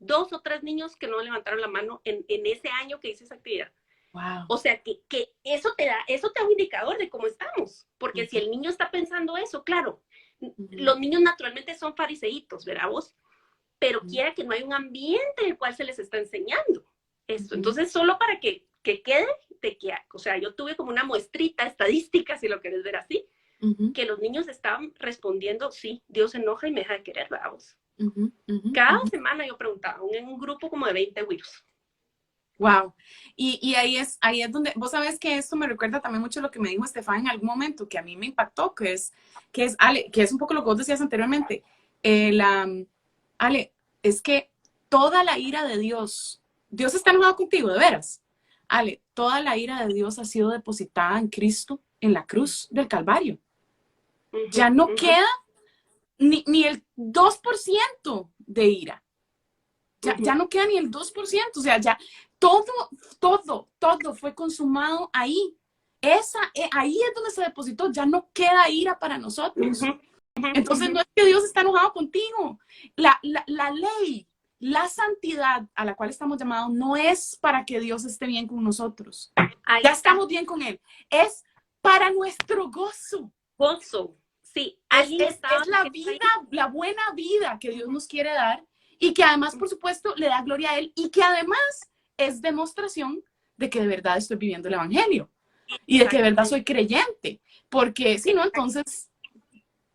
2 o 3 niños que no levantaron la mano en ese año que hice esa actividad. Wow. O sea, que eso te da un indicador de cómo estamos. Porque si el niño está pensando eso, claro, los niños naturalmente son fariseitos, ¿verdad vos? Pero quiera que no hay un ambiente en el cual se les está enseñando esto. Entonces, solo para que quede de que, o sea, yo tuve como una muestrita estadística, si lo querés ver así, que los niños estaban respondiendo, sí, Dios se enoja y me deja de querer, ¿verdad vos? Cada semana yo preguntaba, en un grupo como de 20 güiros. Wow. Y ahí es donde, vos sabes que esto me recuerda también mucho lo que me dijo Estefan en algún momento, que a mí me impactó, que es Ale, que es un poco lo que vos decías anteriormente. Ale, es que toda la ira de Dios está enojado contigo, de veras. Ale, toda la ira de Dios ha sido depositada en Cristo, en la cruz del Calvario. Ya no queda ni el 2% de ira. Ya no queda ni el 2%, o sea, ya todo fue consumado ahí. Ahí es donde se depositó, ya no queda ira para nosotros. Entonces no es que Dios está enojado contigo. La ley, la santidad a la cual estamos llamados no es para que Dios esté bien con nosotros. Ya estamos bien con Él. Es para nuestro gozo. Gozo, sí. Es la vida, la buena vida que Dios nos quiere dar. Y que además, por supuesto, le da gloria a Él y que además es demostración de que de verdad estoy viviendo el Evangelio y de que de verdad soy creyente. Porque si no, entonces,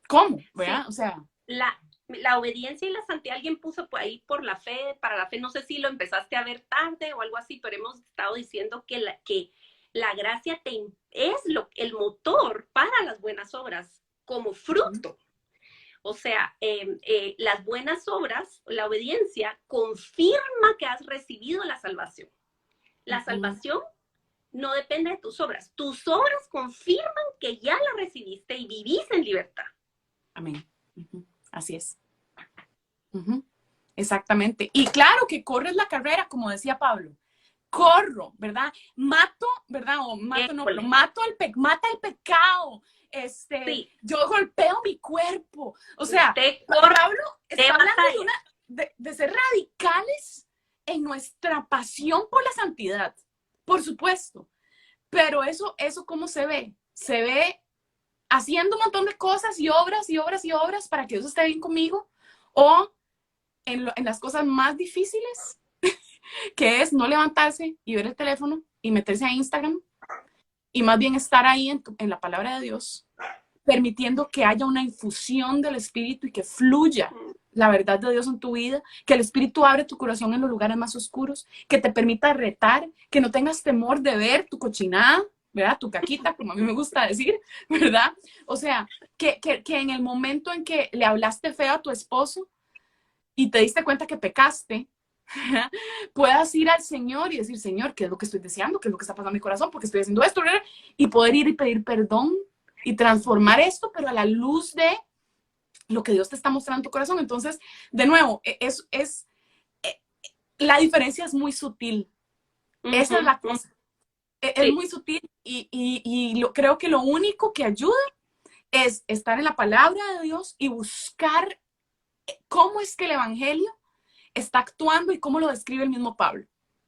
¿cómo? ¿Verdad? Sí. O sea, la obediencia y la santidad, alguien puso por ahí por la fe, para la fe, no sé si lo empezaste a ver tarde o algo así, pero hemos estado diciendo que la gracia es el motor para las buenas obras como fruto. O sea, las buenas obras, la obediencia, confirma que has recibido la salvación. La salvación no depende de tus obras. Tus obras confirman que ya la recibiste y vivís en libertad. Amén. Así es. Exactamente. Y claro que corres la carrera, como decía Pablo. Corro, ¿verdad? Mato, ¿verdad? O mato, no, pero mata el pecado. Sí. Yo golpeo mi cuerpo. O sea, Pablo está hablando de ser radicales en nuestra pasión por la santidad, por supuesto. Pero eso ¿cómo se ve? Se ve haciendo un montón de cosas y obras y obras y obras para que Dios esté bien conmigo, o en las cosas más difíciles, que es no levantarse y ver el teléfono y meterse a Instagram, y más bien estar ahí en la palabra de Dios, permitiendo que haya una infusión del Espíritu y que fluya la verdad de Dios en tu vida, que el Espíritu abre tu corazón en los lugares más oscuros, que te permita retar, que no tengas temor de ver tu cochinada, ¿verdad? Tu caquita, como a mí me gusta decir, ¿verdad? O sea, que en el momento en que le hablaste feo a tu esposo y te diste cuenta que pecaste, puedas ir al Señor y decir, Señor, ¿qué es lo que estoy deseando? ¿Qué es lo que está pasando en mi corazón? Porque estoy haciendo esto, ¿verdad? Y poder ir y pedir perdón y transformar esto, pero a la luz de lo que Dios te está mostrando en tu corazón. Entonces, de nuevo, la diferencia es muy sutil. Esa es la cosa. Es muy sutil y creo que lo único que ayuda es estar en la palabra de Dios y buscar cómo es que el Evangelio está actuando y cómo lo describe el mismo Pablo.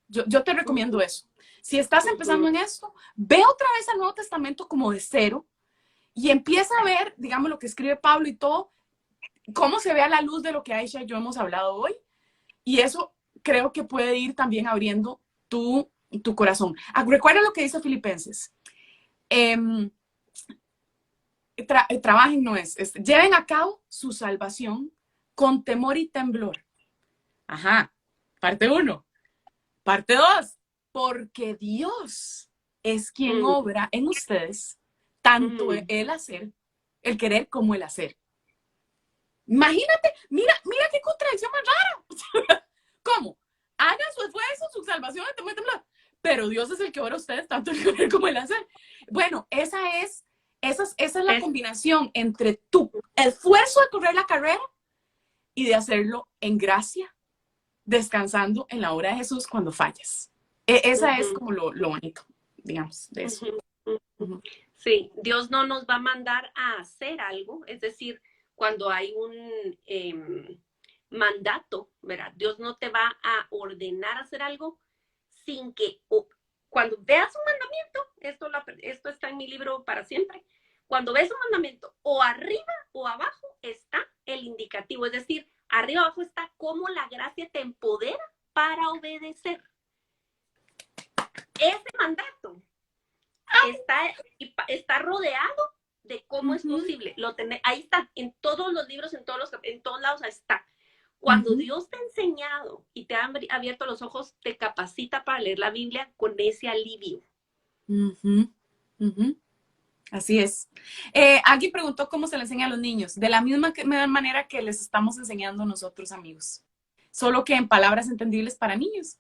Yo te recomiendo eso. Si estás empezando en esto, ve otra vez al Nuevo Testamento como de cero y empieza a ver, digamos, lo que escribe Pablo y todo, cómo se ve a la luz de lo que Aisha y yo hemos hablado hoy. Y eso creo que puede ir también abriendo tu corazón. Recuerda lo que dice Filipenses. trabajen no es, lleven a cabo su salvación con temor y temblor. Ajá, parte uno. Parte dos, porque Dios es quien Mm, obra en ustedes tanto mm, el hacer, el querer como el hacer. Imagínate, mira qué contradicción más rara. ¿Cómo? Hagan su esfuerzo, su salvación, pero Dios es el que obra a ustedes tanto el querer como el hacer. Bueno, esa es la es, combinación entre tu esfuerzo de correr la carrera y de hacerlo en gracia, descansando en la obra de Jesús cuando falles. Esa es ujú, como lo bonito, digamos, de eso. ujú, ujú. Ujú. Sí, Dios no nos va a mandar a hacer algo, es decir, cuando hay un mandato, ¿verdad? Dios no te va a ordenar hacer algo sin que, cuando veas un mandamiento, esto está en mi libro para siempre, cuando ves un mandamiento, o arriba o abajo está el indicativo, es decir, arriba o abajo está cómo la gracia te empodera para obedecer. Ese mandato está rodeado de cómo es Ujú, posible. Ahí está, en todos los libros, en todos lados está. Cuando ujú, Dios te ha enseñado y te ha abierto los ojos, te capacita para leer la Biblia con ese alivio. ujú, ujú. Así es. Alguien preguntó cómo se le enseña a los niños. De la misma manera que les estamos enseñando nosotros, amigos. Solo que en palabras entendibles para niños.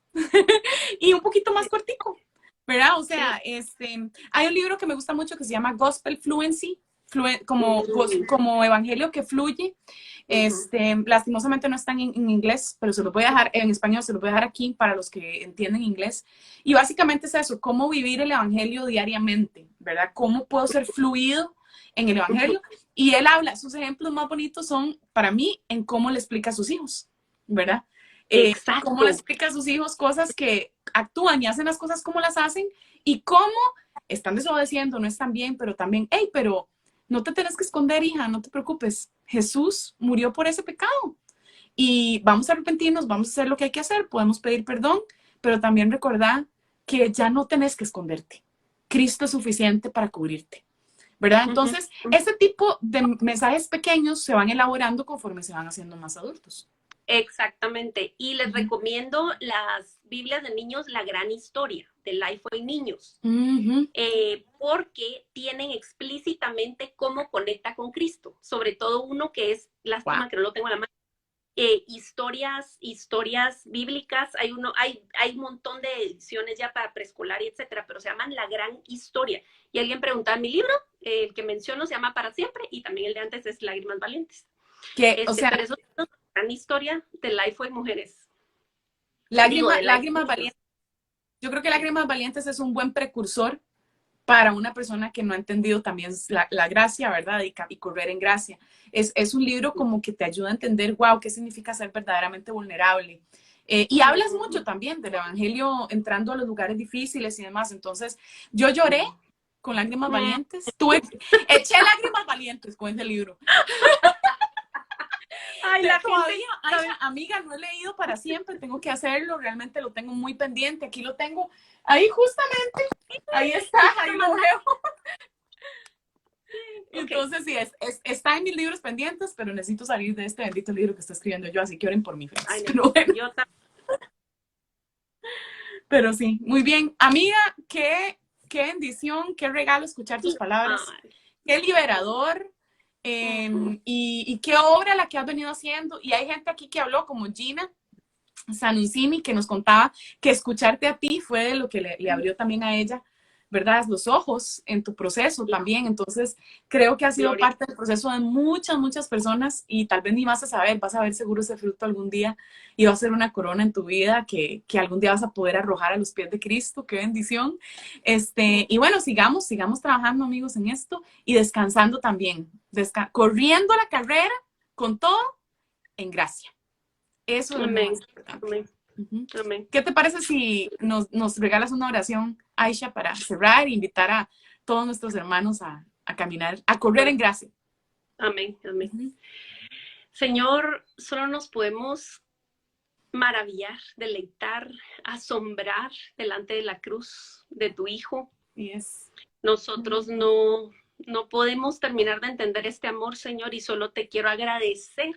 Y un poquito más cortico, ¿verdad? O Sí. sea, hay un libro que me gusta mucho que se llama Gospel Fluency, Mm, como evangelio que fluye. ujú, Lastimosamente no están en inglés, pero se lo voy a dejar en español, se lo voy a dejar aquí para los que entienden inglés. Y básicamente es eso, cómo vivir el evangelio diariamente, ¿verdad? Cómo puedo ser fluido en el ujú. evangelio. Y él habla, sus ejemplos más bonitos son para mí en cómo le explica a sus hijos, ¿verdad? Cómo le Exacto. explica a sus hijos cosas que actúan y hacen las cosas como las hacen y cómo están desobedeciendo, no están bien, pero también, hey, pero no te tenés que esconder, hija, no te preocupes. Jesús murió por ese pecado y vamos a arrepentirnos, vamos a hacer lo que hay que hacer, podemos pedir perdón, pero también recordar que ya no tenés que esconderte. Cristo es suficiente para cubrirte, ¿verdad? Ujú. Entonces, este tipo de mensajes pequeños se van elaborando conforme se van haciendo más adultos. Exactamente. Y les Ujú. recomiendo las Biblias de niños, La Gran Historia, de Lifeway Niños. Ujú. Porque tienen explícitamente cómo conecta con Cristo, sobre todo uno que es, Wow. lástima que no lo tengo a la mano, historias bíblicas, hay un montón de ediciones ya para preescolar y etcétera, pero se llaman La Gran Historia. Y alguien preguntaba en mi libro, el que menciono se llama Para Siempre, y también el de antes es Lágrimas Valientes. O sea, Pero eso es una gran historia de Lifeway Mujeres, digo, de Lifeway lágrimas Niños. valientes. Yo creo que Sí. Lágrimas Valientes es un buen precursor para una persona que no ha entendido también la gracia, ¿verdad? Y correr en gracia. Es un libro como que te ayuda a entender, wow, qué significa ser verdaderamente vulnerable. Y hablas mucho también del Evangelio entrando a los lugares difíciles y demás. Entonces, yo lloré con Lágrimas Valientes. Eché lágrimas valientes con ese libro. Ay, la gente Todavía, Aisha, sabe. amiga, no he leído Para Siempre, tengo que hacerlo, realmente lo tengo muy pendiente, aquí lo tengo, ahí justamente, ahí está, ahí lo veo. Ok, Entonces, sí, está en mis libros pendientes, pero necesito salir de este bendito libro que estoy escribiendo yo, así que oren por mí, friends. ay, no. Pero, bueno, Yo también. pero sí, muy bien. Amiga, qué bendición, qué regalo escuchar tus palabras, Ay, qué liberador. Y qué obra la que has venido haciendo. Y hay gente aquí que habló, como Gina Sanuncini, que nos contaba que escucharte a ti fue lo que le abrió también a ella, ¿verdad? Los ojos en tu proceso también. Entonces, creo que ha sido Gloria. parte del proceso de muchas personas y tal vez ni vas a ver seguro ese fruto algún día y va a ser una corona en tu vida que algún día vas a poder arrojar a los pies de Cristo. Qué bendición. Y bueno, sigamos trabajando, amigos, en esto y descansando también, corriendo la carrera con todo en gracia. Eso es lo Amén. más importante. Amén. Uh-huh. Amén. ¿Qué te parece si nos regalas una oración, Aisha, para cerrar e invitar a todos nuestros hermanos a caminar, a correr en gracia? Amén. Amén. Uh-huh. Señor, solo nos podemos maravillar, deleitar, asombrar delante de la cruz de tu Hijo. Yes. Nosotros no, No podemos terminar de entender este amor, Señor, y solo te quiero agradecer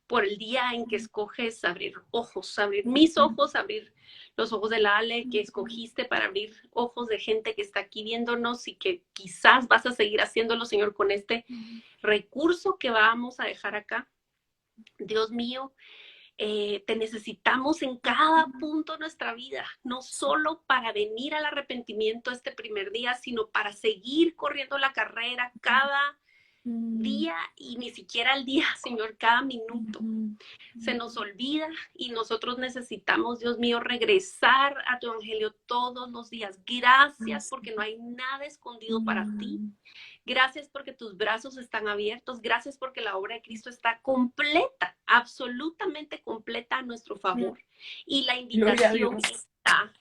por el día en que escoges abrir ojos, abrir mis ojos, abrir los ojos de la Ale, que escogiste para abrir ojos de gente que está aquí viéndonos y que quizás vas a seguir haciéndolo, Señor, con este recurso que vamos a dejar acá. Dios mío, te necesitamos en cada punto de nuestra vida, no solo para venir al arrepentimiento este primer día, sino para seguir corriendo la carrera cada día y ni siquiera al día, Señor, cada minuto. Se nos olvida y nosotros necesitamos, Dios mío, regresar a tu evangelio todos los días. Gracias porque no hay nada escondido para ti. Gracias porque tus brazos están abiertos. Gracias porque la obra de Cristo está completa, absolutamente completa a nuestro favor. Y la invitación está.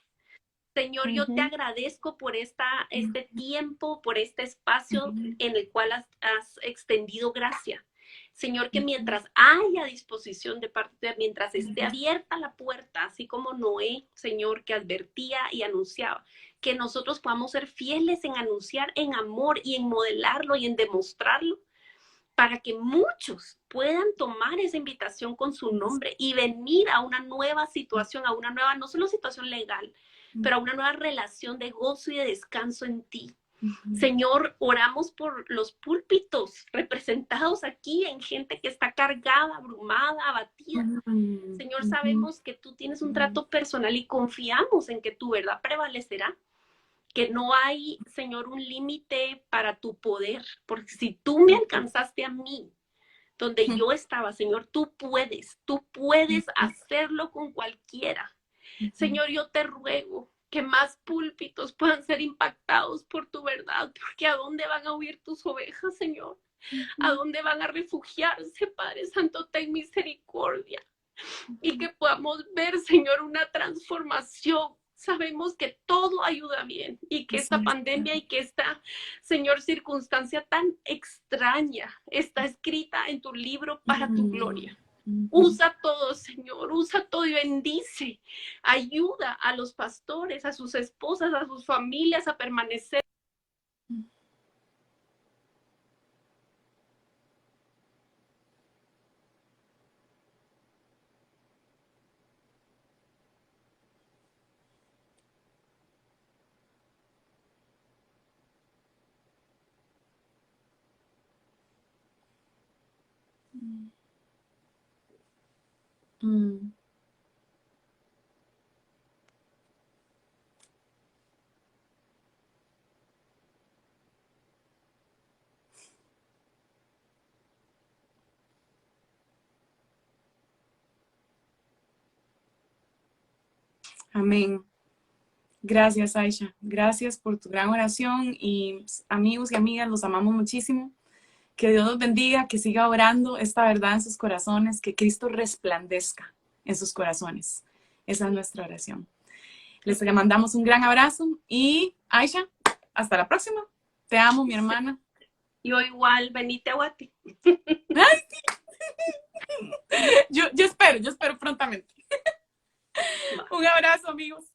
Señor, yo te agradezco por este tiempo, por este espacio en el cual has extendido gracia. Señor, que mientras haya disposición de parte de mientras esté abierta la puerta, así como Noé, Señor, que advertía y anunciaba, que nosotros podamos ser fieles en anunciar en amor y en modelarlo y en demostrarlo, para que muchos puedan tomar esa invitación con su nombre y venir a una nueva situación, a una nueva, no solo situación legal, pero a una nueva relación de gozo y de descanso en ti. Señor, oramos por los púlpitos representados aquí en gente que está cargada, abrumada, abatida. Señor, sabemos que tú tienes un trato personal y confiamos en que tu verdad prevalecerá. Que no hay, Señor, un límite para tu poder, porque si tú me alcanzaste a mí, donde yo estaba, Señor, tú puedes hacerlo con cualquiera. Señor, yo te ruego que más púlpitos puedan ser impactados por tu verdad, porque ¿a dónde van a huir tus ovejas, Señor? ¿A dónde van a refugiarse, Padre Santo? Ten misericordia. Y que podamos ver, Señor, una transformación. Sabemos que todo ayuda bien y que esta pandemia y que esta, Señor, circunstancia tan extraña está escrita en tu libro para tu gloria. Usa todo, Señor, usa todo y bendice. Ayuda a los pastores, a sus esposas, a sus familias a permanecer. Amén. Gracias, Aisha. Gracias por tu gran oración y amigos y amigas, los amamos muchísimo. Que Dios los bendiga, que siga orando esta verdad en sus corazones, que Cristo resplandezca en sus corazones. Esa es nuestra oración. Les mandamos un gran abrazo y Aisha, hasta la próxima. Te amo, mi hermana. Yo igual, venite a Guati. Ay, sí. Yo espero prontamente. Un abrazo, amigos.